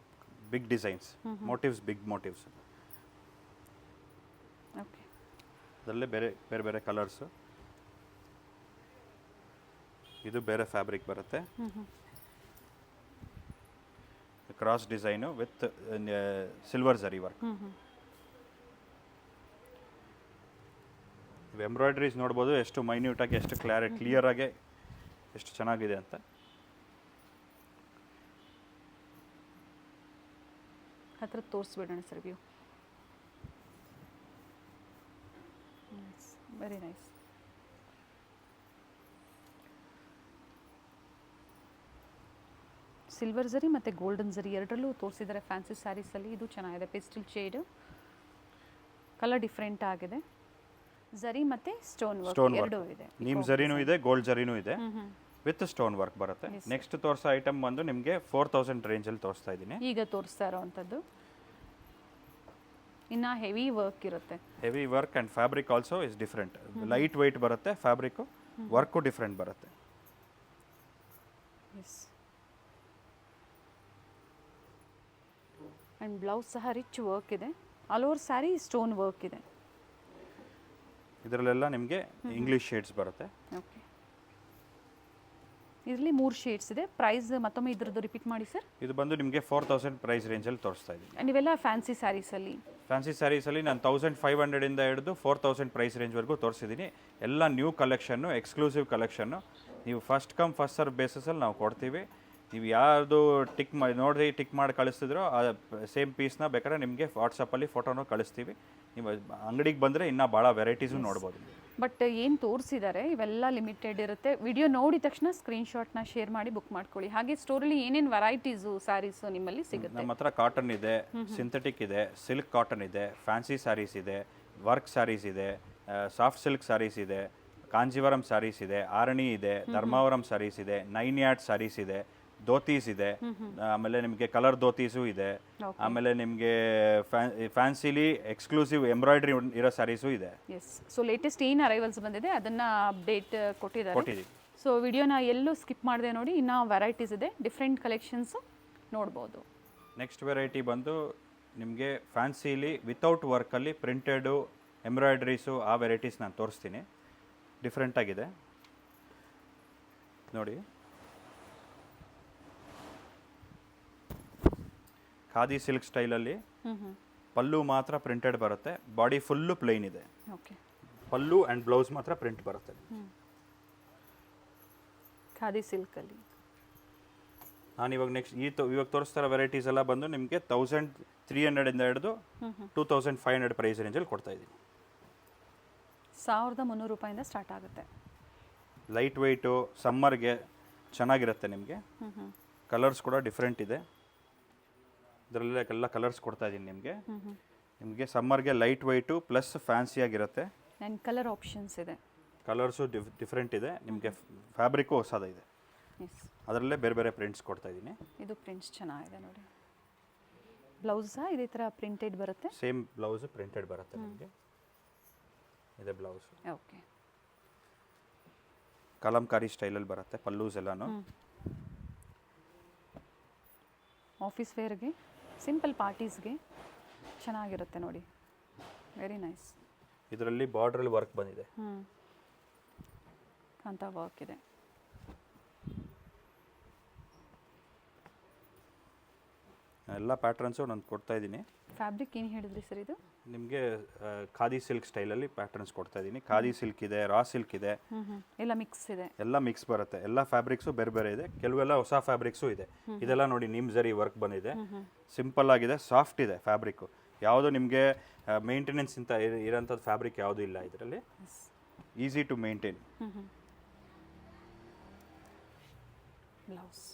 big designs, motifs, big motifs. Okay, ಅದರಲ್ಲೇ ಬೇರೆ ಬೇರೆ ಬೇರೆ ಕಲರ್ಸು. ಇದು ಬೇರೆ ಫ್ಯಾಬ್ರಿಕ್ ಬರುತ್ತೆ, cross design with silver zari work. Embroideries ನೋಡ್ಬೋದು ಎಷ್ಟು ಮೈನ್ಯೂಟಾಗಿ, ಎಷ್ಟು ಕ್ಲಿಯರ್ ಆಗಿ ಎಷ್ಟು ಚೆನ್ನಾಗಿದೆ ಅಂತ. ಹತ್ರ ತೋರಿಸ್ಬಿಡೋಣ sir view. Very nice. Silver zari ಮತ್ತು ಗೋಲ್ಡನ್ ಜರಿ ಎರಡರಲ್ಲೂ ತೋರಿಸಿದ್ದಾರೆ ಫ್ಯಾನ್ಸಿ ಸ್ಯಾರೀಸಲ್ಲಿ. ಇದು ಚೆನ್ನಾಗಿದೆ, ಪೇಸ್ಟಲ್ ಶೇಡು, ಕಲರ್ ಡಿಫ್ರೆಂಟ್ ಆಗಿದೆ. ಜರಿ ಮತ್ತು ಸ್ಟೋನ್ ವರ್ಕ್ ಎರಡೂ ಇದೆ. ನೀಮ್ ಜರಿನೂ ಇದೆ, ಗೋಲ್ಡ್ ಜರಿನೂ ಇದೆ, ವಿತ್ ಸ್ಟೋನ್ ವರ್ಕ್ ಬರುತ್ತೆ. ನೆಕ್ಸ್ಟ್ ತೋರಿಸೋ ಐಟಮ್ ಬಂದು ನಿಮಗೆ 4,000 ರೇಂಜಲ್ಲಿ ತೋರಿಸ್ತಾ ಇದ್ದೀನಿ. ಈಗ ತೋರಿಸ್ತಾ ಇರೋವಂಥದ್ದು ಇನ್ನು ಹೆವಿ ವರ್ಕ್ ಇರುತ್ತೆ. Heavy work and fabric also is different. Light weight ಬರುತ್ತೆ ಫ್ಯಾಬ್ರಿಕ್ಕು, ವರ್ಕು ಡಿಫ್ರೆಂಟ್ ಬರುತ್ತೆ. ಎಸ್, ಆ್ಯಂಡ್ ಬ್ಲೌಸ್ ಸಹ ರಿಚ್ ವರ್ಕ್ ಇದೆ. All over sari stone work ಇದೆ. ಇದರಲ್ಲೆಲ್ಲ ನಿಮಗೆ ಇಂಗ್ಲೀಷ್ ಶೇಡ್ಸ್ ಬರುತ್ತೆ. ಓಕೆ, ಇದರಲ್ಲಿ 3 ಶೇಡ್ಸ್ ಇದೆ. ಪ್ರೈಸ್ ಮತ್ತೊಮ್ಮೆ ಇದ್ರದ್ದು ರಿಪೀಟ್ ಮಾಡಿ ಸರ್. ಇದು ಬಂದು ನಿಮಗೆ 4,000 ಪ್ರೈಸ್ ರೇಂಜಲ್ಲಿ ತೋರಿಸ್ತಾ ಇದ್ದೀನಿ. ಆ್ಯಂಡ್ ಇವೆಲ್ಲ ಫ್ಯಾನ್ಸಿ ಸ್ಯಾರೀಸಲ್ಲಿ. ಫ್ಯಾನ್ಸಿ ಸ್ಯಾರೀಸಲ್ಲಿ ನಾನು 1,500 ಇಂದ ಹಿಡಿದು 4,000 ಪ್ರೈಸ್ ರೇಂಜ್ವರೆಗೂ ತೋರಿಸಿದ್ದೀನಿ. ಎಲ್ಲ ನ್ಯೂ ಕಲೆಕ್ಷನ್ನು, ಎಕ್ಸ್ಕ್ಲೂಸಿವ್ ಕಲೆಕ್ಷನ್ನು. ನೀವು ಫಸ್ಟ್ ಕಮ್ ಫಸ್ಟ್ ಸರ್ವ್ ಬೇಸಿಸಲ್ಲಿ ನಾವು ಕೊಡ್ತೀವಿ. ನೀವು ಯಾವುದು ಟಿಕ್ ಮಾಡಿ ಕಳಿಸ್ತಿದ್ರೋ ಆ ಸೇಮ್ ಪೀಸ್ನ ಬೇಕಾದ್ರೆ ನಿಮಗೆ ವಾಟ್ಸಪ್ಪಲ್ಲಿ ಫೋಟೋನೂ ಕಳಿಸ್ತೀವಿ. ನೀವು ಅಂಗಡಿಗೆ ಬಂದರೆ ಇನ್ನೂ ಭಾಳ ವೆರೈಟೀಸು ನೋಡ್ಬೋದು. ಬಟ್ ಏನು ತೋರಿಸಿದ್ದಾರೆ ಇವೆಲ್ಲ ಲಿಮಿಟೆಡ್ ಇರುತ್ತೆ. ವಿಡಿಯೋ ನೋಡಿದ ತಕ್ಷಣ ಸ್ಕ್ರೀನ್ಶಾಟ್ನ ಶೇರ್ ಮಾಡಿ ಬುಕ್ ಮಾಡ್ಕೊಳ್ಳಿ. ಹಾಗೆ ಸ್ಟೋರಲ್ಲಿ ಏನೇನು ವೆರೈಟೀಸು ಸ್ಯಾರೀಸು ನಿಮ್ಮಲ್ಲಿ ಸಿಗುತ್ತೆ? ನಮ್ಮ ಹತ್ರ ಕಾಟನ್ ಇದೆ, ಸಿಂಥೆಟಿಕ್ ಇದೆ, ಸಿಲ್ಕ್ ಕಾಟನ್ ಇದೆ, ಫ್ಯಾನ್ಸಿ ಸ್ಯಾರೀಸ್ ಇದೆ, ವರ್ಕ್ ಸ್ಯಾರೀಸ್ ಇದೆ, ಸಾಫ್ಟ್ ಸಿಲ್ಕ್ ಸ್ಯಾರೀಸ್ ಇದೆ, ಕಾಂಜೀವರಂ ಸ್ಯಾರೀಸ್ ಇದೆ, ಆರಣಿ ಇದೆ, ಧರ್ಮಾವರಂ ಸ್ಯಾರೀಸ್ ಇದೆ, 9 ಯಾರ್ಡ್ ಸ್ಯಾರೀಸ್ ಇದೆ, ಧೋತೀಸ್ ಇದೆ, ಆಮೇಲೆ ನಿಮಗೆ ಕಲರ್ ಧೋತೀಸು ಇದೆ, ಆಮೇಲೆ ನಿಮಗೆ ಫ್ಯಾನ್ಸಿಲಿ ಎಕ್ಸ್ಕ್ಲೂಸಿವ್ ಎಂಬ್ರಾಯ್ಡ್ರಿ ಇರೋ ಸ್ಯಾರೀಸು ಇದೆ. ಎಸ್, ಸೊ ಲೇಟೆಸ್ಟ್ ಏನು ಅರೈವಲ್ಸ್ ಬಂದಿದೆ ಅದನ್ನು ಅಪ್ಡೇಟ್ ಕೊಟ್ಟಿದ್ದಾರೆ. ಸೊ ವಿಡಿಯೋನ ಎಲ್ಲೂ ಸ್ಕಿಪ್ ಮಾಡಿದೆ ನೋಡಿ. ಇನ್ನೂ ವೆರೈಟೀಸ್ ಇದೆ, ಡಿಫ್ರೆಂಟ್ ಕಲೆಕ್ಷನ್ಸು ನೋಡ್ಬೋದು. ನೆಕ್ಸ್ಟ್ ವೆರೈಟಿ ಬಂದು ನಿಮಗೆ ಫ್ಯಾನ್ಸಿಲಿ ವಿತೌಟ್ ವರ್ಕಲ್ಲಿ ಪ್ರಿಂಟೆಡು ಎಂಬ್ರಾಯ್ಡ್ರೀಸು ಆ ವೆರೈಟೀಸ್ ನಾನು ತೋರಿಸ್ತೀನಿ. ಡಿಫ್ರೆಂಟಾಗಿದೆ ನೋಡಿ. ಖಾದಿ ಸಿಲ್ಕ್ ಸ್ಟೈಲಲ್ಲಿ ಹ್ಞೂ ಹ್ಞೂ ಪಲ್ಲು ಮಾತ್ರ ಪ್ರಿಂಟೆಡ್ ಬರುತ್ತೆ, ಬಾಡಿ ಫುಲ್ಲು ಪ್ಲೈನ್ ಇದೆ. ಓಕೆ. ಪಲ್ಲು ಆ್ಯಂಡ್ ಬ್ಲೌಸ್ ಮಾತ್ರ ಪ್ರಿಂಟ್ ಬರುತ್ತೆ. ಖಾದಿ ಸಿಲ್ಕಲ್ಲಿ ನಾನು ಇವಾಗ ನೆಕ್ಸ್ಟ್ ಇವಾಗ ತೋರಿಸ್ತಾ ಇರೋ ವೆರೈಟೀಸ್ ಎಲ್ಲ ಬಂದು ನಿಮಗೆ 1300 ಹಿಡಿದು 2500 ಪ್ರೈಸ್ ರೇಂಜಲ್ಲಿ ಕೊಡ್ತಾ ಇದ್ದೀನಿ. 1300 ರೂಪಾಯಿಂದ ಸ್ಟಾರ್ಟ್ ಆಗುತ್ತೆ. ಲೈಟ್ ವೆಯ್ಟು, ಸಮ್ಮರ್ಗೆ ಚೆನ್ನಾಗಿರುತ್ತೆ ನಿಮಗೆ. ಕಲರ್ಸ್ ಕೂಡ ಡಿಫ್ರೆಂಟ್ ಇದೆ. ಇದರಲ್ಲೇ ಎಲ್ಲ ಕಲರ್ಸ್ ಕೊಡ್ತಾ ಇದ್ದೀನಿ ನಿಮಗೆ. ನಿಮಗೆ ಸಮ್ಮರ್ಗೆ ಲೈಟ್ ವೆಯ್ಟು ಪ್ಲಸ್ ಫ್ಯಾನ್ಸಿಯಾಗಿರುತ್ತೆ. ಆ್ಯಂಡ್ ಕಲರ್ ಆಪ್ಷನ್ಸ್ ಇದೆ. ಕಲರ್ಸು ಡಿಫ್ರೆಂಟ್ ಇದೆ ನಿಮಗೆ. ಫ್ಯಾಬ್ರಿಕ್ಕು ಹೊಸದಿದೆ. ಎಸ್. ಅದರಲ್ಲೇ ಬೇರೆ ಬೇರೆ ಪ್ರಿಂಟ್ಸ್ ಕೊಡ್ತಾ ಇದ್ದೀನಿ. ಇದು ಪ್ರಿಂಟ್ಸ್ ಚೆನ್ನಾಗಿದೆ ನೋಡಿ. ಬ್ಲೌಸ್ ಸಹ ಇದೇ ಥರ ಪ್ರಿಂಟೆಡ್ ಬರುತ್ತೆ. ಸೇಮ್ ಬ್ಲೌಸ್ ಪ್ರಿಂಟೆಡ್ ಬರುತ್ತೆ ನಿಮಗೆ. ಇದೆ ಬ್ಲೌಸ್. ಓಕೆ. ಕಲಂಕಾರಿ ಸ್ಟೈಲಲ್ಲಿ ಬರುತ್ತೆ ಪಲ್ಲೂಸ್ ಎಲ್ಲಾನು. ಆಫೀಸ್ ವೇರ್ಗೆ, ಸಿಂಪಲ್ ಪಾರ್ಟೀಸ್ಗೆ ಚೆನ್ನಾಗಿರುತ್ತೆ ನೋಡಿ. Very nice. ಇದರಲ್ಲಿ ಬಾರ್ಡ್ರಲ್ಲಿ ವರ್ಕ್ ಬಂದಿದೆ. ಕಾಂತ ವರ್ಕ್ ಇದೆ. ಎಲ್ಲ ಪ್ಯಾಟ್ರನ್ಸು ನಾನು ಕೊಡ್ತಾ ಇದ್ದೀನಿ. ಫ್ಯಾಬ್ರಿಕ್ ಏನು ಹೇಳಿದ್ರಿ ಸರ್ ಇದು? ನಿಮಗೆ ಖಾದಿ ಸಿಲ್ಕ್ ಸ್ಟೈಲಲ್ಲಿ ಪ್ಯಾಟರ್ನ್ಸ್ ಕೊಡ್ತಾ ಇದ್ದೀನಿ. ಖಾದಿ ಸಿಲ್ಕ್ ಇದೆ, ರಾ ಸಿಲ್ಕ್ ಇದೆ, ಎಲ್ಲ ಮಿಕ್ಸ್ ಇದೆ. ಎಲ್ಲ ಮಿಕ್ಸ್ ಬರುತ್ತೆ. ಎಲ್ಲ ಫ್ಯಾಬ್ರಿಕ್ಸು ಬೇರೆ ಬೇರೆ ಇದೆ. ಕೆಲವೆಲ್ಲ ಹೊಸ ಫ್ಯಾಬ್ರಿಕ್ಸು ಇದೆ. ಇದೆಲ್ಲ ನೋಡಿ ನಿಮ್ ಜರಿ ವರ್ಕ್ ಬಂದಿದೆ. ಸಿಂಪಲ್ ಆಗಿದೆ, ಸಾಫ್ಟ್ ಇದೆ ಫ್ಯಾಬ್ರಿಕ್ಕು. ಯಾವುದು ನಿಮಗೆ ಮೇಂಟೆನೆನ್ಸ್ ಅಂತ ಇರೋಂಥದ್ದು ಫ್ಯಾಬ್ರಿಕ್ ಯಾವುದೂ ಇಲ್ಲ ಇದರಲ್ಲಿ. Easy to maintain. Blouse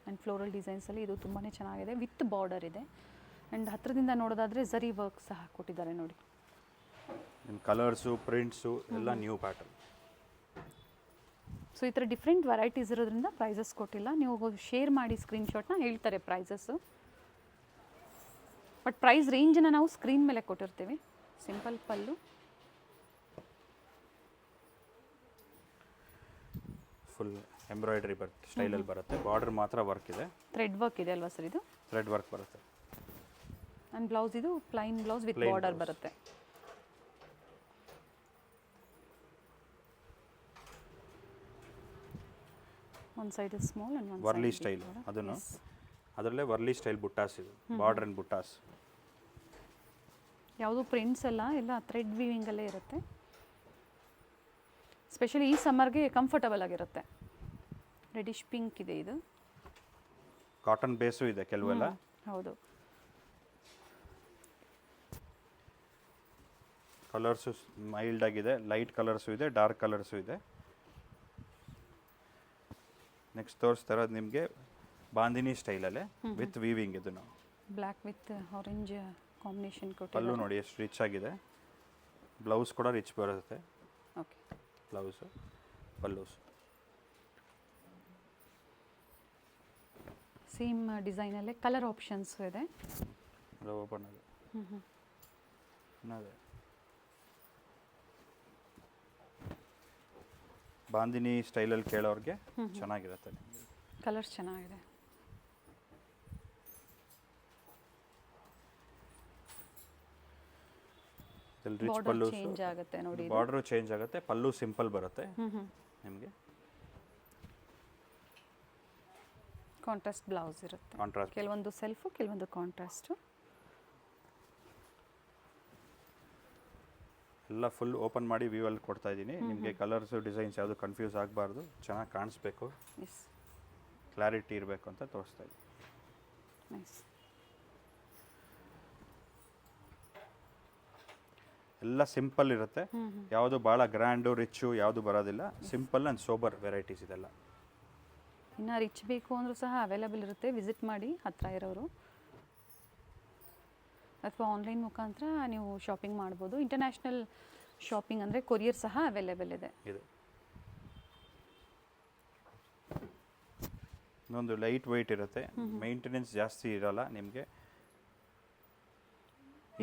and floral ಡಿಸೈನ್ಸಲ್ಲಿ ಇದು ತುಂಬಾ ಚೆನ್ನಾಗಿದೆ. ವಿತ್ ಬಾರ್ಡರ್ ಇದೆ. ಆ್ಯಂಡ್ ಹತ್ತಿರದಿಂದ ನೋಡೋದಾದರೆ ಝರಿ ವರ್ಕ್ ಸಹ ಕೊಟ್ಟಿದ್ದಾರೆ ನೋಡಿ. ನಿಮ್ಮ ಕಲರ್ಸು, ಪ್ರಿಂಟ್ಸು ಎಲ್ಲ ನ್ಯೂ ಪ್ಯಾಟರ್ನ್. ಸೊ ಈ ಥರ ಡಿಫ್ರೆಂಟ್ ವೆರೈಟೀಸ್ ಇರೋದ್ರಿಂದ ಪ್ರೈಸಸ್ ಕೊಟ್ಟಿಲ್ಲ. ನೀವು ಶೇರ್ ಮಾಡಿ ಸ್ಕ್ರೀನ್ಶಾಟ್ನ, ಹೇಳ್ತಾರೆ ಪ್ರೈಸಸ್ಸು. ಬಟ್ ಪ್ರೈಸ್ ರೇಂಜನ್ನು ನಾವು ಸ್ಕ್ರೀನ್ ಮೇಲೆ ಕೊಟ್ಟಿರ್ತೀವಿ. ಸಿಂಪಲ್ ಪಲ್ಲು, ಫುಲ್ ಎಂಬ್ರಾಯ್ಡ್ರಿ ಬರುತ್ತೆ, ಸ್ಟೈಲಲ್ಲಿ ಬರುತ್ತೆ. ಬಾರ್ಡರ್ ಮಾತ್ರ ವರ್ಕ್ ಇದೆ. ಥ್ರೆಡ್ ವರ್ಕ್ ಇದೆ ಅಲ್ವಾ ಸರ್ ಇದು? ಥ್ರೆಡ್ ವರ್ಕ್ ಬರುತ್ತೆ. ಆ್ಯಂಡ್ ಬ್ಲೌಸ್ ಇದು ಪ್ಲೈನ್ ಬ್ಲೌಸ್ ವಿತ್ ಬಾರ್ಡರ್ ಬರುತ್ತೆ. ಒಂದು ಸೈಡ್ ಸ್ಮಾಲ್ ಆ್ಯಂಡ್ ಒಂದು ವರ್ಲಿ ಸ್ಟೈಲ್ ಅದನ್ನು. ಅದರಲ್ಲೇ ವರ್ಲಿ ಸ್ಟೈಲ್ ಬುಟ್ಟಾಸ್ ಇದು, ಬಾರ್ಡರ್ ಆ್ಯಂಡ್ ಬುಟ್ಟಾಸ್. ಯಾವುದು ಪ್ರಿಂಟ್ಸ್ ಎಲ್ಲ ಥ್ರೆಡ್ ವೀವಿಂಗಲ್ಲೇ ಇರುತ್ತೆ. ಸ್ಪೆಷಲಿ ಈ ಸಮ್ಮರ್ಗೆ ಕಂಫರ್ಟಬಲ್ ಆಗಿರುತ್ತೆ. ರೆಡಿಶ್ ಪಿಂಕ್ ಇದೆ ಇದು. ಕಾಟನ್ ಬೇಸು ಇದೆ ಕೆಲವೆಲ್ಲ. ಹೌದು. ಕಲರ್ಸು ಮೈಲ್ಡ್ ಆಗಿದೆ. ಲೈಟ್ ಕಲರ್ಸು ಇದೆ, ಡಾರ್ಕ್ ಕಲರ್ಸು ಇದೆ. ನೆಕ್ಸ್ಟ್ ತೋರಿಸ್ತಾ ಇರೋದು ನಿಮಗೆ ಬಾಂದಿನಿ ಸ್ಟೈಲಲ್ಲೇ ವಿತ್ ವೀವಿಂಗ್. ಇದು ನಾವು ಬ್ಲ್ಯಾಕ್ ವಿತ್ ಆರೆಂಜ್ ಕಾಂಬಿನೇಷನ್ ಕೊಟ್ಟು. ಪಲ್ಲು ನೋಡಿ ಎಷ್ಟು ರಿಚ್ ಆಗಿದೆ. ಬ್ಲೌಸ್ ಕೂಡ ರಿಚ್ ಬರುತ್ತೆ. ಓಕೆ. ಬ್ಲೌಸು, ಪಲ್ಲೂಸ್ ಸೇಮ್ ಡಿಸೈನಲ್ಲೇ ಕಲರ್ ಆಪ್ಷನ್ಸು ಇದೆ. ಓಪನ್ ಆಗಿದೆ. ಅದೇ ಬಾಂದಿನಿ ಸ್ಟೈಲಲ್ಲಿ ಕೇಳೋರಿಗೆ ಚೆನ್ನಾಗಿರುತ್ತೆ. ಕಲರ್ಸ್ ಚೆನ್ನಾಗಿದೆ. ರಿಚ್ ಪಲ್ಲು ಚೇಂಜ್ ಆಗುತ್ತೆ ನೋಡಿ. ಬಾರ್ಡರ್ ಚೇಂಜ್ ಆಗುತ್ತೆ. ಪಲ್ಲು ಸಿಂಪಲ್ ಬರುತ್ತೆ ನಿಮಗೆ. ಕಾಂಟ್ರಾಸ್ಟ್ ಬ್ಲೌಸ್ ಇರುತ್ತೆ. ಕಾಂಟ್ರಾಸ್ಟ್ ಕೆಲವೊಂದು ಸೆಲ್ಫು, ಕೆಲವೊಂದು ಕಾಂಟ್ರಾಸ್ಟು. ಎಲ್ಲ ಫುಲ್ ಓಪನ್ ಮಾಡಿ ವ್ಯೂವಲ್ಲಿ ಕೊಡ್ತಾ ಇದ್ದೀನಿ. ನಿಮಗೆ ಕಲರ್ಸು, ಡಿಸೈನ್ಸ್ ಯಾವುದು ಕನ್ಫ್ಯೂಸ್ ಆಗಬಾರ್ದು, ಚೆನ್ನಾಗಿ ಕಾಣಿಸ್ಬೇಕು, ಕ್ಲಾರಿಟಿ ಇರಬೇಕು ಅಂತ ತೋರಿಸ್ತಾ ಇದ್ದೀನಿ. ನೈಸ್. ಎಲ್ಲ ಸಿಂಪಲ್ ಇರುತ್ತೆ. ಯಾವುದು ಭಾಳ ಗ್ರ್ಯಾಂಡು, ರಿಚ್ಚು ಯಾವುದು ಬರೋದಿಲ್ಲ. ಸಿಂಪಲ್ ಆ್ಯಂಡ್ ಸೋಬರ್ ವೆರೈಟೀಸ್ ಇದೆಲ್ಲ. ಇನ್ನು ರಿಚ್ ಬೇಕು ಅಂದರೂ ಸಹ ಅವೈಲೇಬಲ್ ಇರುತ್ತೆ. ವಿಸಿಟ್ ಮಾಡಿ ಹತ್ತಿರ ಇರೋರು, ಅಥವಾ ಆನ್ಲೈನ್ ಮುಖಾಂತರ ನೀವು ಶಾಪಿಂಗ್ ಮಾಡ್ಬೋದು. ಇಂಟರ್ನ್ಯಾಷನಲ್ ಶಾಪಿಂಗ್ ಅಂದರೆ ಕೊರಿಯರ್ ಸಹ ಅವೈಲೇಬಲ್ ಇದೆ. ಇನ್ನೊಂದು ಲೈಟ್ ವೆಯ್ಟ್ ಇರುತ್ತೆ. ಮೇಂಟೆನೆನ್ಸ್ ಜಾಸ್ತಿ ಇರಲ್ಲ ನಿಮಗೆ.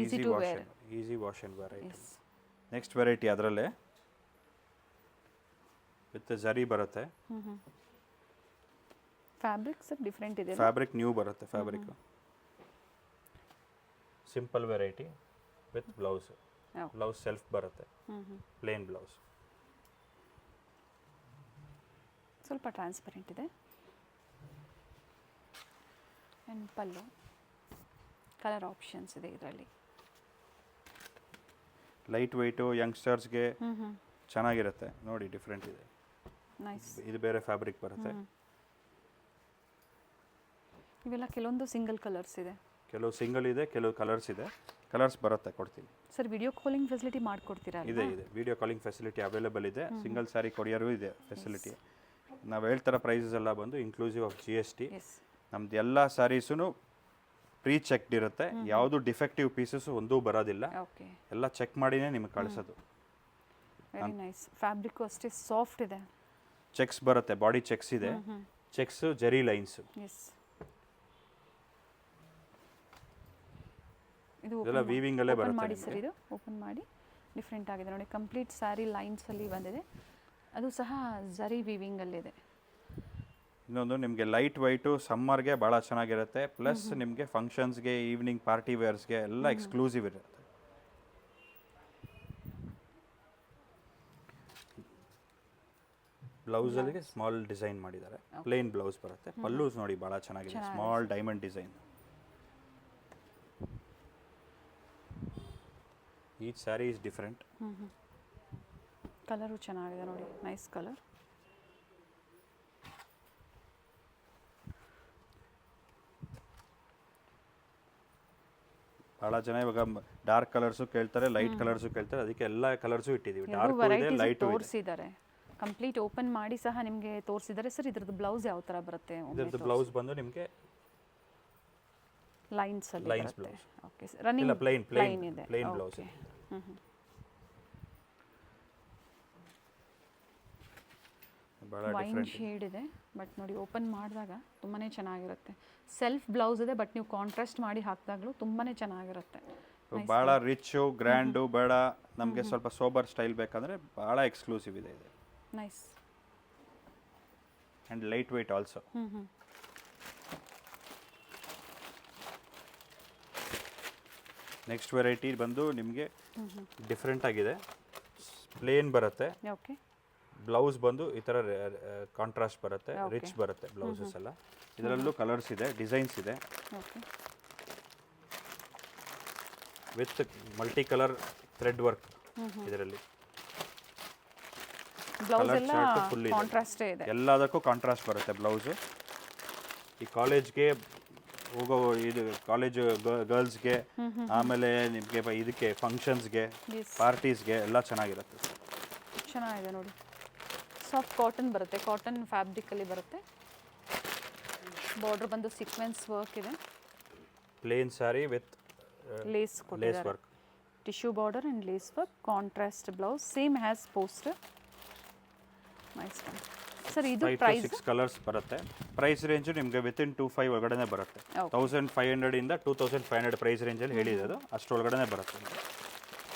Easy wash and wear item. Next variety ಅದರಲ್ಲೇ ವಿತ್ ಜರಿ ಬರುತ್ತೆ. ಫ್ಯಾಬ್ರಿಕ್ಸ್ ಡಿಫ್ರೆಂಟ್ ಇದೆ. ಫ್ಯಾಬ್ರಿಕ್ ನ್ಯೂ ಬರುತ್ತೆ. Fabric simple variety with blouse. Blouse self ಬರುತ್ತೆ, ಪ್ಲೇನ್ ಬ್ಲೌಸ್. ಸ್ವಲ್ಪ ಟ್ರಾನ್ಸ್ಪರೆಂಟ್ ಇದೆ. ಆ್ಯಂಡ್ ಪಲ್ಲು ಕಲರ್ ಆಪ್ಷನ್ಸ್ ಇದೆ ಇದರಲ್ಲಿ. ಲೈಟ್ ವೆಯ್ಟು ಯಂಗ್ಸ್ಟರ್ಸ್ಗೆ ಚೆನ್ನಾಗಿರುತ್ತೆ ನೋಡಿ, ಡಿಫ್ರೆಂಟ್ ಇದೆ. ನೈಸ್. ಇದು ಬೇರೆ ಫ್ಯಾಬ್ರಿಕ್ ಬರುತ್ತೆ. ಇವೆಲ್ಲ ಕೆಲವೊಂದು ಸಿಂಗಲ್ ಕಲರ್ಸ್ ಇದೆ, ಕೆಲವು ಸಿಂಗಲ್ ಇದೆ, ಕೆಲವು ಕಲರ್ಸ್ ಇದೆ. ಕಲರ್ಸ್ ಬರುತ್ತೆ, ಕೊಡ್ತೀನಿ ಸರ್. ವಿಡಿಯೋ ಕಾಲಿಂಗ್ ಫೆಸಿಲಿಟಿ ಮಾಡಿಕೊಡ್ತೀರಾ? ಇದೆ ವಿಡಿಯೋ ಕಾಲಿಂಗ್ ಫೆಸಿಲಿಟಿ ಅವೈಲೇಬಲ್ ಇದೆ. ಸಿಂಗಲ್ ಸ್ಯಾರಿ ಕೊರಿಯರು ಇದೆ ಫೆಸಿಲಿಟಿ. ನಾವು ಹೇಳ್ತಾರ ಪ್ರೈಸಸ್ ಎಲ್ಲ ಬಂದು ಇನ್ಕ್ಲೂಸಿವ್ ಆಫ್ GST. ನಮ್ದು ಎಲ್ಲ ಸ್ಯಾರೀಸೂ ಪ್ರೀ ಚೆಕ್ಡ್ ಇರುತ್ತೆ. ಯಾವುದು ಡಿಫೆಕ್ಟಿವ್ ಪೀಸಸ್ ಒಂದೂ ಬರೋದಿಲ್ಲ. ಎಲ್ಲ ಚೆಕ್ ಮಾಡಿನೇ ನಿಮಗೆ ಕಳಿಸೋದು. Very nice. ಫ್ಯಾಬ್ರಿಕ್ಕು ಅಷ್ಟೇ ಸಾಫ್ಟ್ ಇದೆ. ಚೆಕ್ಸ್ ಬರುತ್ತೆ, ಬಾಡಿ ಚೆಕ್ಸ್ ಇದೆ. Cheques Jerry lines. ಇದು ಇದೆಲ್ಲ ವೀವಿಂಗ್ ಅಲ್ಲೇ ಓಪನ್ ಬರುತ್ತೆ ಮಾಡಿ ಸರ್. ಇದು ಓಪನ್ ಮಾಡಿ ಡಿಫ್ರೆಂಟ್ ಆಗಿದೆ ನೋಡಿ. ಕಂಪ್ಲೀಟ್ ಸ್ಯಾರಿ ಲೈನ್ಸ್ ಅಲ್ಲಿ ಬಂದಿದೆ. ಅದು ಸಹ ಜರಿ ವೀವಿಂಗ್ ಅಲ್ಲಿದೆ. ಇನ್ನೊಂದು ನಿಮಗೆ ಲೈಟ್ ವೈಟು ಸಮ್ಮರ್ಗೆ ಭಾಳ ಚೆನ್ನಾಗಿರುತ್ತೆ. ಪ್ಲಸ್ ನಿಮಗೆ ಫಂಕ್ಷನ್ಸ್ಗೆ, ಈವ್ನಿಂಗ್ ಪಾರ್ಟಿ ವೇರ್ಸ್ಗೆ ಎಲ್ಲ ಎಕ್ಸ್ಕ್ಲೂಸಿವ್ ಇರುತ್ತೆ. ಬ್ಲೌಸಲ್ಲಿಗೆ ಸ್ಮಾಲ್ ಡಿಸೈನ್ ಮಾಡಿದ್ದಾರೆ. ಪ್ಲೇನ್ ಬ್ಲೌಸ್ ಬರುತ್ತೆ. ಪಲ್ಲೂಸ್ ನೋಡಿ ಭಾಳ ಚೆನ್ನಾಗಿದೆ, small diamond design. Each sari is different. Colour ಚೆನ್ನಾಗಿದೆ ನೋಡಿ, ನೈಸ್ ಕಲರ್. ಭಾಳ ಜನ ಇವಾಗ ಡಾರ್ಕ್ ಕಲರ್ಸು ಕೇಳ್ತಾರೆ, ಲೈಟ್ ಕಲರ್ಸು ಕೇಳ್ತಾರೆ. ಅದಕ್ಕೆ ಎಲ್ಲ ಕಲರ್ಸು ಇಟ್ಟಿದ್ದೀವಿ. ಡಾರ್ಕ್ ಇದೆ, ಲೈಟ್ ತೋರಿಸಿದ್ದಾರೆ. ಕಂಪ್ಲೀಟ್ ಓಪನ್ ಮಾಡಿ ಸಹ ನಿಮಗೆ ತೋರಿಸಿದ್ದಾರೆ. ಸರ್ ಇದ್ರದ್ದು ಬ್ಲೌಸ್ ಯಾವ ಥರ ಬರುತ್ತೆ? ಇದ್ರದ್ದು ಬ್ಲೌಸ್ ಬಂದು ನಿಮಗೆ ಲೈನ್ಸ್ ಅಲ್ಲಿ lines blouse. Okay sir. Running plain ಇದೆ. Plain blouse. ವೈನ್ ಶೇಡ್ ಇದೆ, ಬಟ್ ನೋಡಿ ಓಪನ್ ಮಾಡಿದಾಗ ತುಂಬಾ ಚೆನ್ನಾಗಿರುತ್ತೆ. ಸೆಲ್ಫ್ ಬ್ಲೌಸ್ ಇದೆ, ಬಟ್ ನೀವು ಕಾಂಟ್ರಾಸ್ಟ್ ಮಾಡಿ ಹಾಕಿದಾಗಲೂ ತುಂಬಾ ಚೆನ್ನಾಗಿರುತ್ತೆ. ಭಾಳ ರಿಚ್ಚು ಗ್ರ್ಯಾಂಡು ಬೇಡ, ನಮಗೆ ಸ್ವಲ್ಪ ಸೋಬರ್ ಸ್ಟೈಲ್ ಬೇಕಂದರೆ ಭಾಳ ಎಕ್ಸ್ಕ್ಲೂಸಿವ್ ಇದೆ ಇದು. Nice. And light weight also. Next variety ಬಂದು ನಿಮಗೆ ಡಿಫ್ರೆಂಟ್ ಆಗಿದೆ. ಪ್ಲೇನ್ ಬರುತ್ತೆ. ಓಕೆ. ಬ್ಲೌಸ್ ಬಂದು ಈ ಥರ ಕಾಂಟ್ರಾಸ್ಟ್ ಬರುತ್ತೆ, ರಿಚ್ ಬರುತ್ತೆ ಬ್ಲೌಸಸ್ ಎಲ್ಲ. ಇದರಲ್ಲೂ ಕಲರ್ಸ್ ಇದೆ, ಡಿಸೈನ್ಸ್ ಇದೆ. With multi colour thread work ಇದರಲ್ಲಿ. ಕಲರ್ ಚಾರ್ಟ್ ಫುಲ್ ಇದೆ, ಎಲ್ಲದಕ್ಕೂ ಕಾಂಟ್ರಾಸ್ಟ್ ಬರುತ್ತೆ ಬ್ಲೌಸು. ಈ ಕಾಲೇಜ್ಗೆ ಹೋಗೋ ಇದು ಕಾಲೇಜ್ ಗರ್ಲ್ಸ್ಗೆ, ಆಮೇಲೆ ನಿಮಗೆ ಇದಕ್ಕೆ ಫಂಕ್ಷನ್ಸ್ಗೆ, ಪಾರ್ಟೀಸ್ಗೆ ಎಲ್ಲ ಚೆನ್ನಾಗಿರುತ್ತೆ. ಚೆನ್ನಾಗಿದೆ ನೋಡಿ. ಸಾಫ್ಟ್ ಕಾಟನ್ ಬರುತ್ತೆ, ಕಾಟನ್ ಫ್ಯಾಬ್ರಿಕಲ್ಲಿ ಬರುತ್ತೆ. ಬಾರ್ಡರ್ ಬಂದು ಸೀಕ್ವೆನ್ಸ್ ವರ್ಕ್ ಇದೆ. Plain sari with lace work. Tissue border and lace work. Contrast blouse, same has poster. Nice. Sir ಇದು ಪ್ರೈಸ್ 6 ಕಲರ್ಸ್ ಬರುತ್ತೆ. ಪ್ರೈಸ್ ರೇಂಜ್ ನಿಮಗೆ ವಿತಿನ್ 2500 ಒಳಗಡೆ ಬರುತ್ತೆ. 1500 ಇಂದ 2500 ಪ್ರೈಸ್ ರೇಂಜಲ್ಲಿ ಹೇಳಿರೋದು, ಅಷ್ಟರೊಳಗಡೆ ಬರುತ್ತೆ.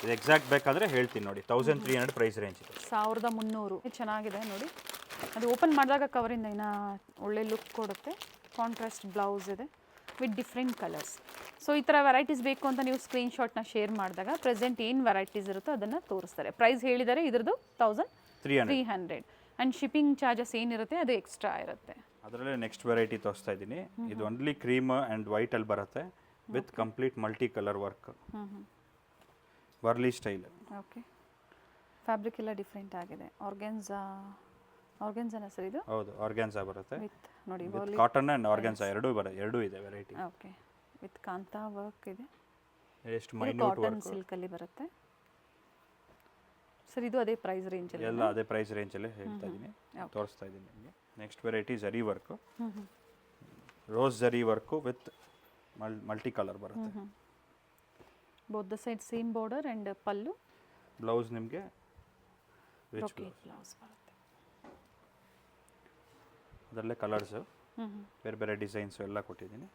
ಇದು ಎಕ್ಸಾಕ್ಟ್ ಬೇಕಾದರೆ ಹೇಳ್ತೀನಿ ನೋಡಿ. 1300 ಪ್ರೈಸ್ ರೇಂಜ್ ಇದೆ. 1300 ಚೆನ್ನಾಗಿದೆ ನೋಡಿ. ಅದು ಓಪನ್ ಮಾಡಿದಾಗ ಕವರಿಂದ ಇನ್ನೂ ಒಳ್ಳೆ ಲುಕ್ ಕೊಡುತ್ತೆ. ಕಾಂಟ್ರಾಸ್ಟ್ ಬ್ಲೌಸ್ ಇದೆ ವಿತ್ ಡಿಫ್ರೆಂಟ್ ಕಲರ್ಸ್. ಸೊ ಈ ಥರ ವೆರೈಟೀಸ್ ಬೇಕು ಅಂತ ನೀವು ಸ್ಕ್ರೀನ್ಶಾಟ್ನ ಶೇರ್ ಮಾಡಿದಾಗ ಪ್ರೆಸೆಂಟ್ ಏನು ವೆರೈಟೀಸ್ ಇರುತ್ತೋ ಅದನ್ನು ತೋರಿಸ್ತಾರೆ. ಪ್ರೈಸ್ ಹೇಳಿದರೆ ಇದ್ರದ್ದು 1300 ಆ್ಯಂಡ್ ಶಿಪ್ಪಿಂಗ್ ಚಾರ್ಜಸ್ ಏನಿರುತ್ತೆ ಅದು ಎಕ್ಸ್ಟ್ರಾ ಇರುತ್ತೆ. ಅದರಲ್ಲೇ ನೆಕ್ಸ್ಟ್ ವೆರೈಟಿ ತೋರಿಸ್ತಾ ಇದ್ದೀನಿ. ಇದು ಓನ್ಲಿ ಕ್ರೀಮ್ ಆ್ಯಂಡ್ ವೈಟಲ್ಲಿ ಬರುತ್ತೆ with complete multi colour work, Warli style. Okay. Fabric ಎಲ್ಲ ಡಿಫ್ರೆಂಟ್ ಆಗಿದೆ. ಆರ್ಗೆನ್ಜಾನ ಸರ್ ಇದು? ಹೌದು, ಆರ್ಗ್ಯಾನ್ಸಾ ಬರುತ್ತೆ. ವಿತ್ ನೋಡಿ ಕಾಟನ್ ಆ್ಯಂಡ್ ಆರ್ಗ್ಯಾನ್ಸಾ ಎರಡೂ ಇದೆ variety. Okay. With Kanta work ಇದೆ. ಎಷ್ಟು ಮೈನ್ಯೂಟ್ ವರ್ಕ್. ಸಿಲ್ಕಲ್ಲಿ ಬರುತ್ತೆ ಸರ್. ಇದು ಅದೇ ಪ್ರೈಸ್ ರೇಂಜಲ್ಲಿ? ಎಲ್ಲ ಅದೇ ಪ್ರೈಸ್ ರೇಂಜಲ್ಲಿ ಹೇಳ್ತಾ ಇದ್ದೀನಿ, ತೋರಿಸ್ತಾ ಇದ್ದೀನಿ ನಿಮಗೆ. ನೆಕ್ಸ್ಟ್ ವೆರೈಟಿ ಜರಿ ವರ್ಕು, ರೋಸ್ ಜರಿ ವರ್ಕು ವಿತ್ ಮಲ್ಟಿ ಕಲರ್ ಬರುತ್ತೆ. Both the side same border and pallu. Blouse ನಿಮಗೆ ರಿಚ್ ಬ್ಲೌಸ್ ಬರುತ್ತೆ. ಅದರಲ್ಲೇ ಕಲರ್ಸು, ಬೇರೆ ಬೇರೆ ಡಿಸೈನ್ಸು ಎಲ್ಲ ಕೊಟ್ಟಿದ್ದೀನಿ.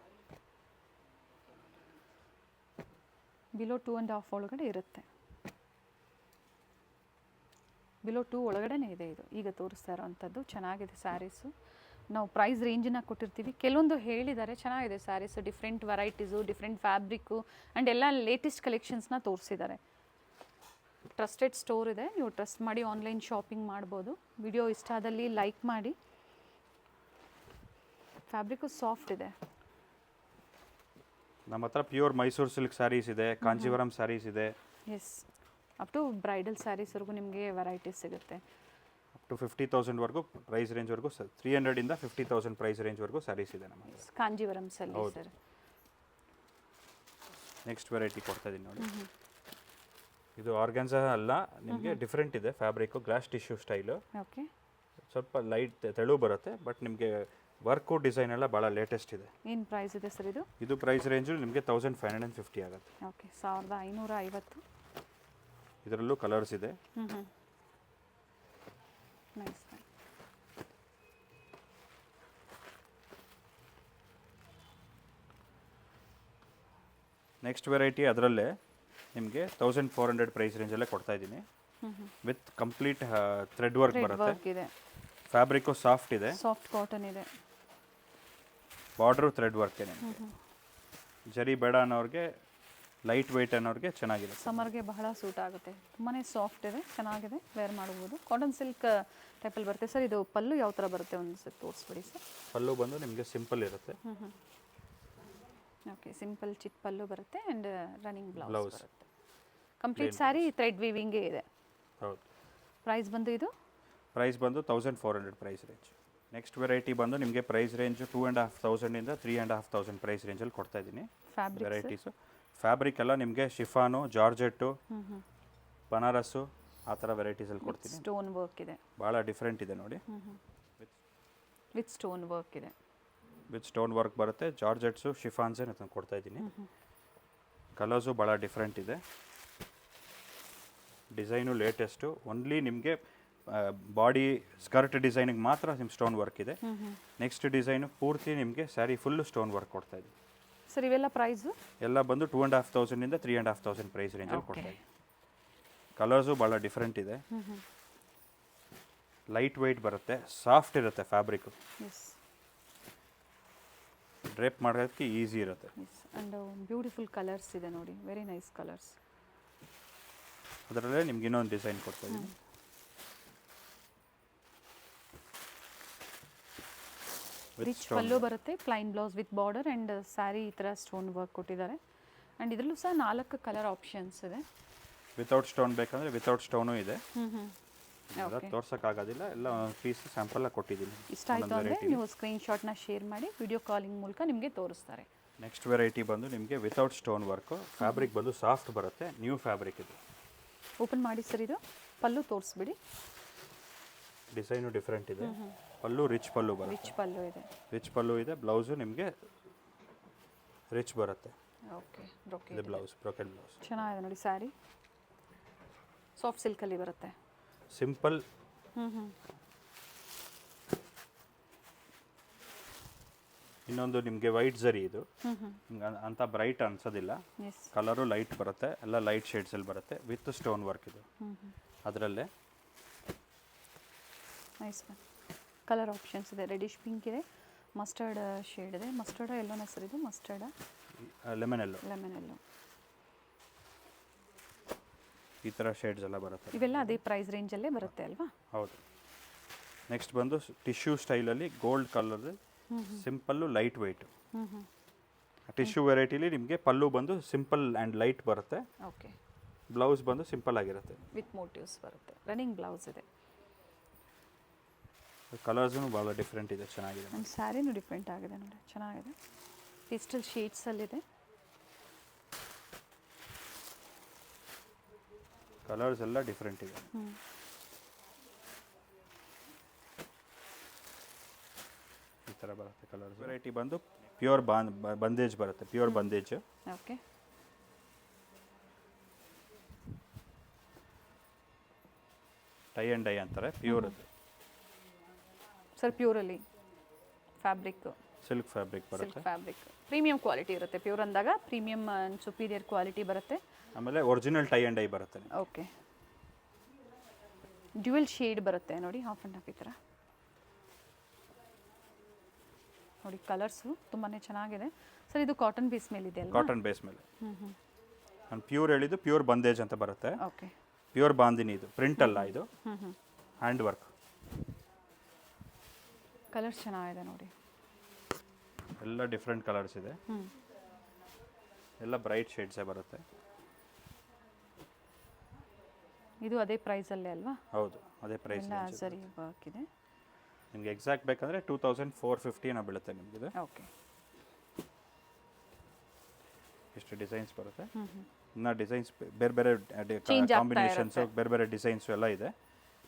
ಬಿಲೋ 2.5 ಒಳಗಡೆ ಇರುತ್ತೆ. ಬಿಲೋ 2 ಒಳಗಡೆನೇ ಇದೆ ಇದು ಈಗ ತೋರಿಸ್ತಾ ಇರೋವಂಥದ್ದು. ಚೆನ್ನಾಗಿದೆ ಸ್ಯಾರೀಸು. ನಾವು ಪ್ರೈಸ್ ರೇಂಜನ್ನ ಕೊಟ್ಟಿರ್ತೀವಿ. ಕೆಲವೊಂದು ಹೇಳಿದ್ದಾರೆ, ಚೆನ್ನಾಗಿದೆ saris. Different varieties, different fabric and ಎಲ್ಲ ಲೇಟೆಸ್ಟ್ ಕಲೆಕ್ಷನ್ಸ್ನ ತೋರಿಸಿದ್ದಾರೆ. ಟ್ರಸ್ಟೆಡ್ ಸ್ಟೋರ್ ಇದೆ, ನೀವು ಟ್ರಸ್ಟ್ ಮಾಡಿ ಆನ್ಲೈನ್ ಶಾಪಿಂಗ್ ಮಾಡ್ಬೋದು. ವಿಡಿಯೋ ಇಷ್ಟ ಆದಲ್ಲಿ ಲೈಕ್ ಮಾಡಿ. ಫ್ಯಾಬ್ರಿಕ್ಕು ಸಾಫ್ಟ್ ಇದೆ. ನಮ್ಮ ಹತ್ರ ಪ್ಯೂರ್ ಮೈಸೂರು ಸಿಲ್ಕ್ ಸ್ಯಾರೀಸ್ ಇದೆ, ಕಾಂಜೀವರಂ ಸ್ಯಾರೀಸ್ ಇದೆ. ಎಸ್, ಅಪ್ ಟು ಬ್ರೈಡಲ್ ಸ್ಯಾರೀಸ್ವರೆಗೂ ನಿಮಗೆ ವೆರೈಟೀಸ್ ಸಿಗುತ್ತೆ. ಅಪ್ ಟು 50,000ವರೆಗೂ ಪ್ರೈಸ್ ರೇಂಜ್ವರೆಗೂ 300 50,000 ಪ್ರೈಸ್ ರೇಂಜ್ವರೆಗೂ ಸ್ಯಾರೀಸ್ ಇದೆ ನಮ್ಮ ಹತ್ರ. ಕಾಂಜೀವರಂಸಲ್ಲಿ ಸರ್. ನೆಕ್ಸ್ಟ್ ವೆರೈಟಿ ಕೊಡ್ತಾ ಇದ್ದೀನಿ ನೋಡಿ. ಇದು ಆರ್ಗ್ಯಾನ್ಸಾ ಅಲ್ಲ, ನಿಮಗೆ ಡಿಫ್ರೆಂಟ್ ಇದೆ fabric, glass tissue style. Okay, ಸ್ವಲ್ಪ ಲೈಟ್ ತೆಳು ಬರುತ್ತೆ, ಬಟ್ ನಿಮಗೆ ವರ್ಕು ಡಿಸೈನ್ ಎಲ್ಲ ಭಾಳ ಲೇಟೆಸ್ಟ್ ಇದೆ. ಏನು ಪ್ರೈಸ್ ಇದೆ ಸರ್ ಇದು? ಇದು ಪ್ರೈಸ್ ರೇಂಜು ನಿಮಗೆ 1550 ಆಗುತ್ತೆ. ಓಕೆ, 1550. ಇದರಲ್ಲೂ ಕಲರ್ಸ್ ಇದೆ. ನೈಸ್. ನೆಕ್ಸ್ಟ್ ವೆರೈಟಿ ಅದರಲ್ಲೇ ನಿಮಗೆ 1400 ಪ್ರೈಸ್ ರೇಂಜಲ್ಲೇ ಕೊಡ್ತಾ ಇದ್ದೀನಿ. ವಿತ್ ಕಂಪ್ಲೀಟ್ ಥ್ರೆಡ್ ವರ್ಕ್ ಬರುತ್ತೆ. ಇದೆ, ಫ್ಯಾಬ್ರಿಕ್ಕು ಸಾಫ್ಟ್ ಇದೆ, ಸಾಫ್ಟ್ ಕಾಟನ್ ಇದೆ, ಬಾರ್ಡ್ರು ಥ್ರೆಡ್ ವರ್ಕೇ. ನಿಮಗೆ ಜರಿ ಬೇಡ ಅನ್ನೋರಿಗೆ, ಲೈಟ್ ವೆಯ್ಟ್ ಅನ್ನೋರಿಗೆ ಚೆನ್ನಾಗಿದೆ. ಸಮ್ಮರ್ಗೆ ಬಹಳ ಸೂಟ್ ಆಗುತ್ತೆ. ತುಂಬಾ ಸಾಫ್ಟ್ ಇದೆ, ಚೆನ್ನಾಗಿದೆ, ವೇರ್ ಮಾಡ್ಬೋದು. ಕಾಟನ್ ಸಿಲ್ಕ್ ಟೈಪಲ್ಲಿ ಬರುತ್ತೆ ಸರ್. ಇದು ಪಲ್ಲು ಯಾವ ಥರ ಬರುತ್ತೆ ಒಂದು ಸರ್ ತೋರಿಸ್ಬಿಡಿ ಸರ್. ಪಲ್ಲು ಬಂದು ನಿಮಗೆ ಸಿಂಪಲ್ ಇರುತ್ತೆ. ಓಕೆ, ಸಿಂಪಲ್ ಚಿಕ್ಕ ಪಲ್ಲು ಬರುತ್ತೆ ಆ್ಯಂಡ್ ರನ್ನಿಂಗ್ ಬ್ಲೌಸ್ ಬ್ಲೌಸ್ ಬರುತ್ತೆ. ಕಂಪ್ಲೀಟ್ ಸ್ಯಾರಿ ಥ್ರೆಡ್ ವೀವಿಂಗೇ ಇದೆ. ಹೌದು. ಪ್ರೈಸ್ ಬಂದು ಇದು ಪ್ರೈಸ್ ಬಂದು 1400 ಪ್ರೈಸ್ ರೇಂಜ್. ನೆಕ್ಸ್ಟ್ ವೆರೈಟಿ ಬಂದು ನಿಮಗೆ ಪ್ರೈಸ್ ರೇಂಜು 2500 3,500 ಪ್ರೈಸ್ ರೇಂಜಲ್ಲಿ ಕೊಡ್ತಾ ಇದ್ದೀನಿ. ಫ್ಯಾಬ್ರಿಕ್ ವೆರೈಟೀಸು ಫ್ಯಾಬ್ರಿಕ್ ಎಲ್ಲ ನಿಮಗೆ ಶಿಫಾನು, ಜಾರ್ಜೆಟ್ಟು, ಬನಾರಸ್ಸು ಆ ಥರ ವೆರೈಟೀಸಲ್ಲಿ ಕೊಡ್ತೀನಿ. ಸ್ಟೋನ್ ವರ್ಕ್ ಇದೆ, ಭಾಳ ಡಿಫ್ರೆಂಟ್ ಇದೆ ನೋಡಿ. ವಿತ್ ಸ್ಟೋನ್ ವರ್ಕ್ ಇದೆ. ವಿತ್ ಸ್ಟೋನ್ ವರ್ಕ್ ಬರುತ್ತೆ. ಜಾರ್ಜೆಟ್ಸು, ಶಿಫಾನ್ಸೇ ನಾನು ಕೊಡ್ತಾ ಇದ್ದೀನಿ. ಕಲರ್ಸು ಭಾಳ ಡಿಫ್ರೆಂಟ್ ಇದೆ. Design latest. ಓನ್ಲಿ ನಿಮಗೆ ಬಾಡಿ ಸ್ಕರ್ಟ್ ಡಿಸೈನಿಗೆ ಮಾತ್ರ ನಿಮ್ಮ ಸ್ಟೋನ್ ವರ್ಕ್ ಇದೆ. ನೆಕ್ಸ್ಟ್ ಡಿಸೈನು ಪೂರ್ತಿ ನಿಮಗೆ ಸ್ಯಾರಿ ಫುಲ್ಲು ಸ್ಟೋನ್ ವರ್ಕ್ ಕೊಡ್ತಾ ಇದ್ದೀನಿ. ಸರ್ ಇವೆಲ್ಲ ಪ್ರೈಸು ಎಲ್ಲ ಬಂದು 2500 3,500 ಪ್ರೈಸ್ ರೇಂಜಲ್ಲಿ ಕೊಡ್ತಾ ಇದ್ದೀನಿ. ಕಲರ್ಸು ಭಾಳ ಡಿಫ್ರೆಂಟ್ ಇದೆ. ಲೈಟ್ ವೆಯ್ಟ್ ಬರುತ್ತೆ, ಸಾಫ್ಟ್ ಇರುತ್ತೆ ಫ್ಯಾಬ್ರಿಕ್ಕು. ಎಸ್, ಡ್ರೇಪ್ ಮಾಡೋದಕ್ಕೆ ಈಸಿ ಇರುತ್ತೆ. ಎಸ್, ಆ್ಯಂಡ್ ಬ್ಯೂಟಿಫುಲ್ ಕಲರ್ಸ್ ಇದೆ ನೋಡಿ, ವೆರಿ ನೈಸ್ ಕಲರ್ಸ್. ಅದರಲ್ಲೇ ನಿಮ್ಗೆ ಇನ್ನೊಂದು ಡಿಸೈನ್ ಕೊಡ್ತಾ ಇದ್ದೀನಿ. ರಿಚ್ ಪಲ್ಲು ಬರುತ್ತೆ, plain blouse with border and sari ಈ ಥರ ಸ್ಟೋನ್ ವರ್ಕ್ ಕೊಟ್ಟಿದ್ದಾರೆ. ಆ್ಯಂಡ್ ಇದರಲ್ಲೂ ಸಹ 4 ಕಲರ್ ಆಪ್ಷನ್ಸ್ ಇದೆ. ವಿತೌಟ್ ಸ್ಟೋನ್ ಬೇಕಂದರೆ ವಿತೌಟ್ ಸ್ಟೋನು ಇದೆ. ಓಕೆ, ತೋರ್ಸೋಕ್ಕಾಗೋದಿಲ್ಲ, ಎಲ್ಲ ಪೀಸ್ ಸ್ಯಾಂಪಲ್ ಕೊಟ್ಟಿದ್ದೀನಿ. ಇಷ್ಟ ಆಯಿತು ಅಂದರೆ ನೀವು ಸ್ಕ್ರೀನ್ಶಾಟ್ನ ಶೇರ್ ಮಾಡಿ ವಿಡಿಯೋ ಕಾಲಿಂಗ್ ಮೂಲಕ ನಿಮಗೆ ತೋರಿಸ್ತಾರೆ. ನೆಕ್ಸ್ಟ್ ವೆರೈಟಿ ಬಂದು ನಿಮಗೆ ವಿತೌಟ್ ಸ್ಟೋನ್ ವರ್ಕು. ಫ್ಯಾಬ್ರಿಕ್ ಬಂದು ಸಾಫ್ಟ್ ಬರುತ್ತೆ, ನ್ಯೂ ಫ್ಯಾಬ್ರಿಕ್ ಇದು. ಓಪನ್ ಮಾಡಿ ಸರ್. ಇದು ಪಲ್ಲು ತೋರಿಸ್ಬಿಡಿ. ಡಿಸೈನು ಡಿಫ್ರೆಂಟ್ ಇದೆ. ಪಲ್ಲು ರಿಚ್ ಪಲ್ಲು ಬರುತ್ತೆ. ರಿಚ್ ಪಲ್ಲು ಇದೆ, ರಿಚ್ ಪಲ್ಲು ಇದೆ. ಬ್ಲೌಸು ನಿಮಗೆ ರಿಚ್ ಬರುತ್ತೆ. ಓಕೆ, ಇದು ಬ್ರೊಕೇಡ್ ಬ್ಲೌಸ್, ಬ್ರೊಕೆಡ್ ಬ್ಲೌಸ್. ಚೆನ್ನಾಗಿದೆ ನೋಡಿ. ಸ್ಯಾರಿ ಸಾಫ್ಟ್ ಸಿಲ್ಕಲ್ಲಿ ಬರುತ್ತೆ. ಸಿಂಪಲ್. ಇನ್ನೊಂದು ನಿಮಗೆ ವೈಟ್ ಝರಿ. ಇದು ಅಂತ ಬ್ರೈಟ್ ಅನ್ಸೋದಿಲ್ಲ. ಕಲರು ಲೈಟ್ ಬರುತ್ತೆ, ಎಲ್ಲ ಲೈಟ್ ಶೇಡ್ಸಲ್ಲಿ ಬರುತ್ತೆ ವಿತ್ ಸ್ಟೋನ್ ವರ್ಕ್ ಇದು. ಅದರಲ್ಲೇ ನೈಸ್ ಕಲರ್ ಆಪ್ಷನ್ಸ್ ಇದೆ. ರೆಡಿಶ್ ಪಿಂಕ್ ಇದೆ, ಮಸ್ಟರ್ಡ್ ಶೇಡ್ ಇದೆ. ಮಸ್ಟರ್ಡ್ ಎಲ್ಲೋನ ಸರ್ ಇದು? ಮಸ್ಟರ್ಡ್, ಲೆಮನ್ ಎಲ್ಲೋ. ಲೆಮನ್ ಎಲ್ಲೋ, ಈ ಥರ ಶೇಡ್ಸ್ ಎಲ್ಲ ಬರುತ್ತೆ. ಇವೆಲ್ಲ ಅದೇ ಪ್ರೈಸ್ ರೇಂಜಲ್ಲೇ ಬರುತ್ತೆ ಅಲ್ವಾ? ಹೌದು. ನೆಕ್ಸ್ಟ್ ಬಂದು ಟಿಶ್ಯೂ ಸ್ಟೈಲಲ್ಲಿ gold colour, simple light weight. Tissue ವೆರೈಟಿಲಿ ನಿಮಗೆ ಪಲ್ಲು ಬಂದು ಸಿಂಪಲ್ ಆ್ಯಂಡ್ ಲೈಟ್ ಬರುತ್ತೆ. ಓಕೆ, ಬ್ಲೌಸ್ ಬಂದು ಸಿಂಪಲ್ ಆಗಿರುತ್ತೆ, ವಿತ್ ಮೋಟಿವ್ಸ್ ಬರುತ್ತೆ. ರನ್ನಿಂಗ್ ಬ್ಲೌಸ್ ಇದೆ. ಕಲರ್ಸೂ ಭಾಳ ಡಿಫ್ರೆಂಟ್ ಇದೆ, ಚೆನ್ನಾಗಿದೆ. ಒಂದು ಸ್ಯಾರಿನೂ ಡಿಫ್ರೆಂಟ್ ಆಗಿದೆ ನೋಡಿ, ಚೆನ್ನಾಗಿದೆ. ಪೇಸ್ಟಲ್ ಶೇಡ್ಸಲ್ಲಿದೆ. ಕಲರ್ಸ್ ಎಲ್ಲ ಡಿಫ್ರೆಂಟ್ ಇದೆ. ಈ ಥರ ಬರುತ್ತೆ ಕಲರ್ಸ್. ವೆರೈಟಿ ಬಂದು ಪ್ಯೂರ್ ಬಂದೇಜ್ ಬರುತ್ತೆ, pure bandhej. Okay, tie and dye ಅಂತಾರೆ, ಪ್ಯೂರ್ ಅದು. ಸರ್ ಪ್ಯೂರಲ್ಲಿ ಫ್ಯಾಬ್ರಿಕ್, ಸಿಲ್ಕ್ ಫ್ಯಾಬ್ರಿಕ್ ಬರುತ್ತೆ. ಸಿಲ್ಕ್ ಫ್ಯಾಬ್ರಿಕ್ ಪ್ರೀಮಿಯಂ ಕ್ವಾಲಿಟಿ ಇರುತ್ತೆ. ಪ್ಯೂರ್ ಅಂದಾಗ ಪ್ರೀಮಿಯಂ ಆ್ಯಂಡ್ ಸುಪೀರಿಯರ್ ಕ್ವಾಲಿಟಿ ಬರುತ್ತೆ. ಆಮೇಲೆ ಒರಿಜಿನಲ್ ಟೈ ಆ್ಯಂಡ್ ಡೈ ಬರುತ್ತೆ. ಓಕೆ, ಡ್ಯುಯಲ್ ಶೇಡ್ ಬರುತ್ತೆ ನೋಡಿ, ಹಾಫ್ ಆ್ಯಂಡ್ ಹಾಫ್ ಈ ಥರ ನೋಡಿ. ಕಲರ್ಸು ತುಂಬಾ ಚೆನ್ನಾಗಿದೆ ಸರ್. ಇದು ಕಾಟನ್ ಬೇಸ್ ಮೇಲೆ ಇದೆ ಅಲ್ವಾ? ಕಾಟನ್ ಬೇಸ್ ಮೇಲೆ. ನಾನು ಪ್ಯೂರ್ ಹೇಳಿದ್ದು ಪ್ಯೂರ್ ಬಂದೇಜ್ ಅಂತ ಬರುತ್ತೆ. ಓಕೆ, ಪ್ಯೂರ್ ಬಾಂದಿನಿ ಇದು, ಪ್ರಿಂಟ್ ಅಲ್ಲ ಇದು, ಹ್ಯಾಂಡ್ ವರ್ಕ್. ಕಲರ್ಸ್ ಚೆನ್ನಾಗಿದೆ ನೋಡಿ, ಎಲ್ಲ ಡಿಫ್ರೆಂಟ್ ಕಲರ್ಸ್ ಇದೆ. ಎಲ್ಲ ಬ್ರೈಟ್ ಶೇಡ್ಸೇ ಬರುತ್ತೆ. ಇದು ಅದೇ ಪ್ರೈಸಲ್ಲೇ ಅಲ್ವಾ? ಹೌದು, ಅದೇ ಪ್ರೈಸ್. ಎಲ್ಲ ಸರಿ ವರ್ಕ್ ಇದೆ. ನಿಮಗೆ ಎಕ್ಸಾಕ್ಟ್ ಬೇಕಂದರೆ 2450 ಬೀಳುತ್ತೆ ನಿಮಗಿದೆ. ಓಕೆ. ಎಷ್ಟು ಡಿಸೈನ್ಸ್ ಬರುತ್ತೆ. ಇನ್ನು ಡಿಸೈನ್ಸ್ ಬೇರೆ ಬೇರೆ Change ಆಗ್ತಾ ಕಾಂಬಿನೇಷನ್ಸು, ಬೇರೆ ಬೇರೆ ಡಿಸೈನ್ಸು ಎಲ್ಲ ಇದೆ.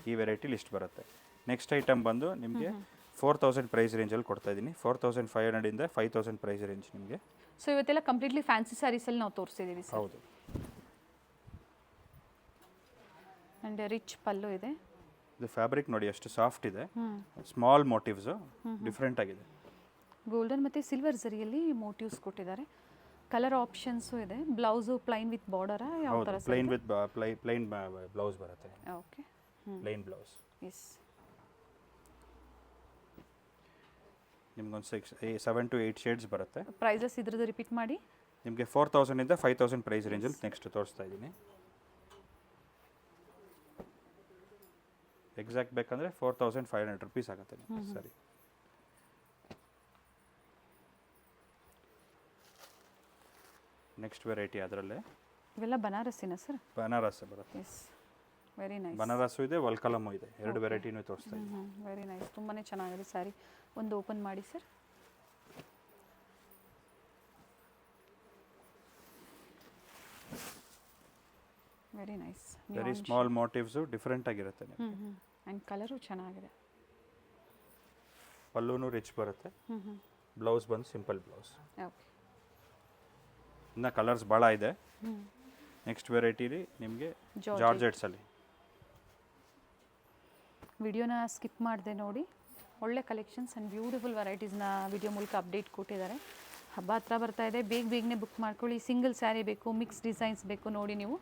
ಈ ವೆರೈಟಿ ಲಿಸ್ಟ್ ಬರುತ್ತೆ. ನೆಕ್ಸ್ಟ್ ಐಟಮ್ ಬಂದು ನಿಮಗೆ 4000 ಪ್ರೈಸ್ ರೇಂಜಲ್ಲಿ ಕೊಡ್ತಾ ಇದ್ದೀನಿ. 4500 ಇಂದ 5000 ಪ್ರೈಸ್ ರೇಂಜ್ ನಿಮಗೆ. ಸೊ ಇವತ್ತೆಲ್ಲ ಕಂಪ್ಲೀಟ್ಲಿ ಫ್ಯಾನ್ಸಿ ಸ್ಯಾರೀಸಲ್ಲಿ ನಾವು ತೋರಿಸಿದ್ದೀವಿ ಸರ್. ಹೌದು. ಆ್ಯಂಡ್ ರಿಚ್ ಪಲ್ಲು ಇದೆ. ಇದು ಫ್ಯಾಬ್ರಿಕ್ ನೋಡಿ ಎಷ್ಟು ಸಾಫ್ಟ್ ಇದೆ. ಸ್ಮಾಲ್ ಮೋಟಿವ್ಸು ಡಿಫ್ರೆಂಟ್ ಆಗಿದೆ. ಗೋಲ್ಡನ್ ಮತ್ತು ಸಿಲ್ವರ್ ಜರಿಯಲ್ಲಿ ಮೋಟಿವ್ಸ್ ಕೊಟ್ಟಿದ್ದಾರೆ. ಕಲರ್ ಆಪ್ಷನ್ಸು ಇದೆ. ಬ್ಲೌಸು ಪ್ಲೈನ್ ವಿತ್ ಬಾರ್ಡರಾ ಯಾವ ಥರ? ಪ್ಲೈನ್ ವಿತ್ ಪ್ಲೈನ್ ಬ್ಲೌಸ್ ಬರುತ್ತೆ. ಓಕೆ. Plain blouse. ಎಸ್. ನಿಮ್ಗೊಂದು 7 to 8 ಶೇಡ್ಸ್ ಬರುತ್ತೆ. ಪ್ರೈಸಸ್ ಇದ್ರದ್ದು ರಿಪೀಟ್ ಮಾಡಿ. ನಿಮಗೆ 4000 ಇಂದ 5000 ಪ್ರೈಸ್ ರೇಂಜಲ್ಲಿ ನೆಕ್ಸ್ಟ್ ತೋರಿಸ್ತಾ ಇದ್ದೀನಿ. ಎಕ್ಸಾಕ್ಟ್ ಬೇಕಂದರೆ 4500 ರುಪೀಸ್ ಆಗುತ್ತೆ ನಿಮಗೆ. ಸರಿ. ನೆಕ್ಸ್ಟ್ ವೆರೈಟಿ ಅದರಲ್ಲೇ ಇವೆಲ್ಲ ಬನಾರಸ್ಸಿನ ಸರ್? ಬನಾರಸ್ ಬರುತ್ತೆ. S, very nice. ಬನಾರಸ್ಸು ಇದೆ, ವಲ್ಕಲಮು ಇದೆ. ಎರಡು ವೆರೈಟಿನೂ ತೋರಿಸ್ತಾ ಇದ್ದೀನಿ. Very nice. ತುಂಬಾ ಚೆನ್ನಾಗಿದೆ ಸ್ಯಾರಿ. ಒಂದು ಓಪನ್ ಮಾಡಿ sir. Very nice. Very small motifs different ಆಗಿರುತ್ತೆ. ಆ್ಯಂಡ್ ಕಲರು ಚೆನ್ನಾಗಿದೆ. ಪಲ್ಲೂನು ರಿಚ್ ಬರುತ್ತೆ. ಬ್ಲೌಸ್ ಬಂದು ಸಿಂಪಲ್ ಬ್ಲೌಸ್. ಓಕೆ. ಇನ್ನು ಕಲರ್ಸ್ ಭಾಳ ಇದೆ. ನೆಕ್ಸ್ಟ್ ವೆರೈಟಿಲಿ ನಿಮಗೆ ಜಾರ್ಜೆಟ್ಸಲ್ಲಿ. ವಿಡಿಯೋನ ಸ್ಕಿಪ್ ಮಾಡಿದೆ ನೋಡಿ. ಒಳ್ಳೆ ಕಲೆಕ್ಷನ್ಸ್ ಆ್ಯಂಡ್ ಬ್ಯೂಟಿಫುಲ್ ವೆರೈಟೀಸ್ನ ವಿಡಿಯೋ ಮೂಲಕ ಅಪ್ಡೇಟ್ ಕೊಟ್ಟಿದ್ದಾರೆ. ಹಬ್ಬ ಹತ್ರ ಬರ್ತಾ ಇದೆ, ಬೇಗನೆ ಬುಕ್ ಮಾಡ್ಕೊಳ್ಳಿ. ಸಿಂಗಲ್ ಸ್ಯಾರಿ ಬೇಕು, ಮಿಕ್ಸ್ ಡಿಸೈನ್ಸ್ ಬೇಕು, ನೋಡಿ ನೀವು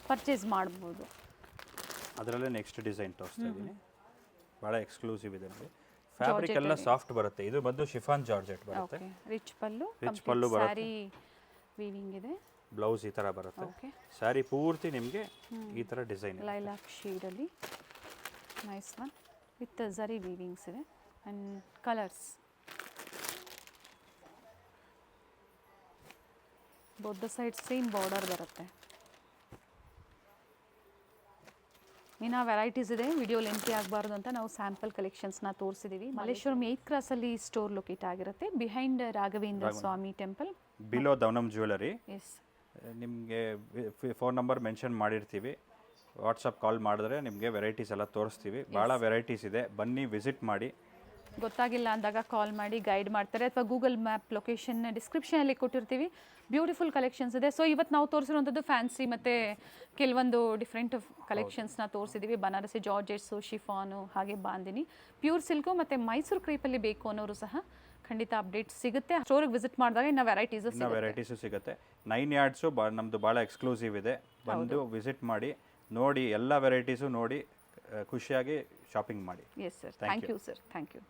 ಪರ್ಚೇಸ್ ಮಾಡ್ಬೋದು. ಅದರಲ್ಲೇ ನೆಕ್ಸ್ಟ್ ಡಿಸೈನ್ ತೋರಿಸ್ತಾ ಇದ್ದೀನಿ. ಭಾಳ ಎಕ್ಸ್ಕ್ಲೂಸಿವ್ ಇದೆ ನೋಡಿ. ಫ್ಯಾಬ್ರಿಕ್ ಎಲ್ಲ ಸಾಫ್ಟ್ ಬರುತ್ತೆ. ಇದು ಬಂದು ಶಿಫಾನ್ ಜಾರ್ಜೆಟ್ ಬರುತ್ತೆ. ರಿಚ್ ಪಲ್ಲು, ರಿಚ್ ಪಲ್ಲು ಬರುತ್ತೆ. ಸ್ಯಾರಿ ವೀವಿಂಗ್ ಇದೆ. ಬ್ಲೌಸ್ ಈ ಥರ ಬರುತ್ತೆ. ಓಕೆ. ಸ್ಯಾರಿ ಪೂರ್ತಿ ನಿಮಗೆ ಈ ಥರ ಡಿಸೈನ್. ಲೈಲಾಕ್ ಶೇಡಲ್ಲಿ nice one with zari weavings ಇದೆ. And colours both the side same border ಬರುತ್ತೆ. ಇನ್ನು ವೆರೈಟೀಸ್ ಇದೆ. ವಿಡಿಯೋ ಲೆಂತಿ ಆಗಬಾರ್ದು ಅಂತ ನಾವು ಸ್ಯಾಂಪಲ್ ಕಲೆಕ್ಷನ್ಸ್ನ ತೋರಿಸಿದ್ದೀವಿ. ಮಲ್ಲೇಶ್ವರಂ 8th ಕ್ರಾಸಲ್ಲಿ ಸ್ಟೋರ್ ಲೊಕೇಟ್ ಆಗಿರುತ್ತೆ, behind Raghavendra Swamy temple, below Davanam jewellery. Yes. ನಿಮಗೆ ಫೋನ್ ನಂಬರ್ ಮೆನ್ಷನ್ ಮಾಡಿರ್ತೀವಿ. ವಾಟ್ಸಪ್ ಕಾಲ್ ಮಾಡಿದ್ರೆ ನಿಮಗೆ ವೆರೈಟೀಸ್ ಎಲ್ಲ ತೋರಿಸ್ತೀವಿ. ಭಾಳ ವೆರೈಟೀಸ್ ಇದೆ, ಬನ್ನಿ ವಿಸಿಟ್ ಮಾಡಿ. ಗೊತ್ತಾಗಿಲ್ಲ ಅಂದಾಗ ಕಾಲ್ ಮಾಡಿ ಗೈಡ್ ಮಾಡ್ತಾರೆ, ಅಥವಾ ಗೂಗಲ್ ಮ್ಯಾಪ್ ಲೊಕೇಶನ್ ಡಿಸ್ಕ್ರಿಪ್ಷನಲ್ಲಿ ಕೊಟ್ಟಿರ್ತೀವಿ. ಬ್ಯೂಟಿಫುಲ್ ಕಲೆಕ್ಷನ್ಸ್ ಇದೆ. ಸೊ ಇವತ್ತು ನಾವು ತೋರಿಸಿರುವಂಥದ್ದು ಫ್ಯಾನ್ಸಿ ಮತ್ತು ಕೆಲವೊಂದು ಡಿಫ್ರೆಂಟ್ ಕಲೆಕ್ಷನ್ಸ್ನ ತೋರಿಸಿದ್ದೀವಿ. ಬನಾರಸಿ, ಜಾರ್ಜೆಟ್ಸು, ಶಿಫಾನು, ಹಾಗೆ ಬಾಂದಿನಿ, ಪ್ಯೂರ್ ಸಿಲ್ಕು ಮತ್ತು ಮೈಸೂರು ಕ್ರೇಪಲ್ಲಿ ಬೇಕು ಅನ್ನೋರು ಸಹ ಖಂಡಿತ ಅಪ್ಡೇಟ್ ಸಿಗುತ್ತೆ. ಸ್ಟೋರಿಗೆ ವಿಸಿಟ್ ಮಾಡಿದಾಗ ಇನ್ನು ವೆರೈಟೀಸು ಸಿಗುತ್ತೆ. 9 ಯಾರ್ಡ್ಸು ನಮ್ಮದು ಭಾಳ ಎಕ್ಸ್ಕ್ಲೂಸಿವ್ ಇದೆ. ಬಂದು ವಿಸಿಟ್ ಮಾಡಿ, ನೋಡಿ ಎಲ್ಲ ವೆರೈಟೀಸು ನೋಡಿ ಖುಷಿಯಾಗಿ ಶಾಪಿಂಗ್ ಮಾಡಿ. Yes sir. Thank you sir. Thank you.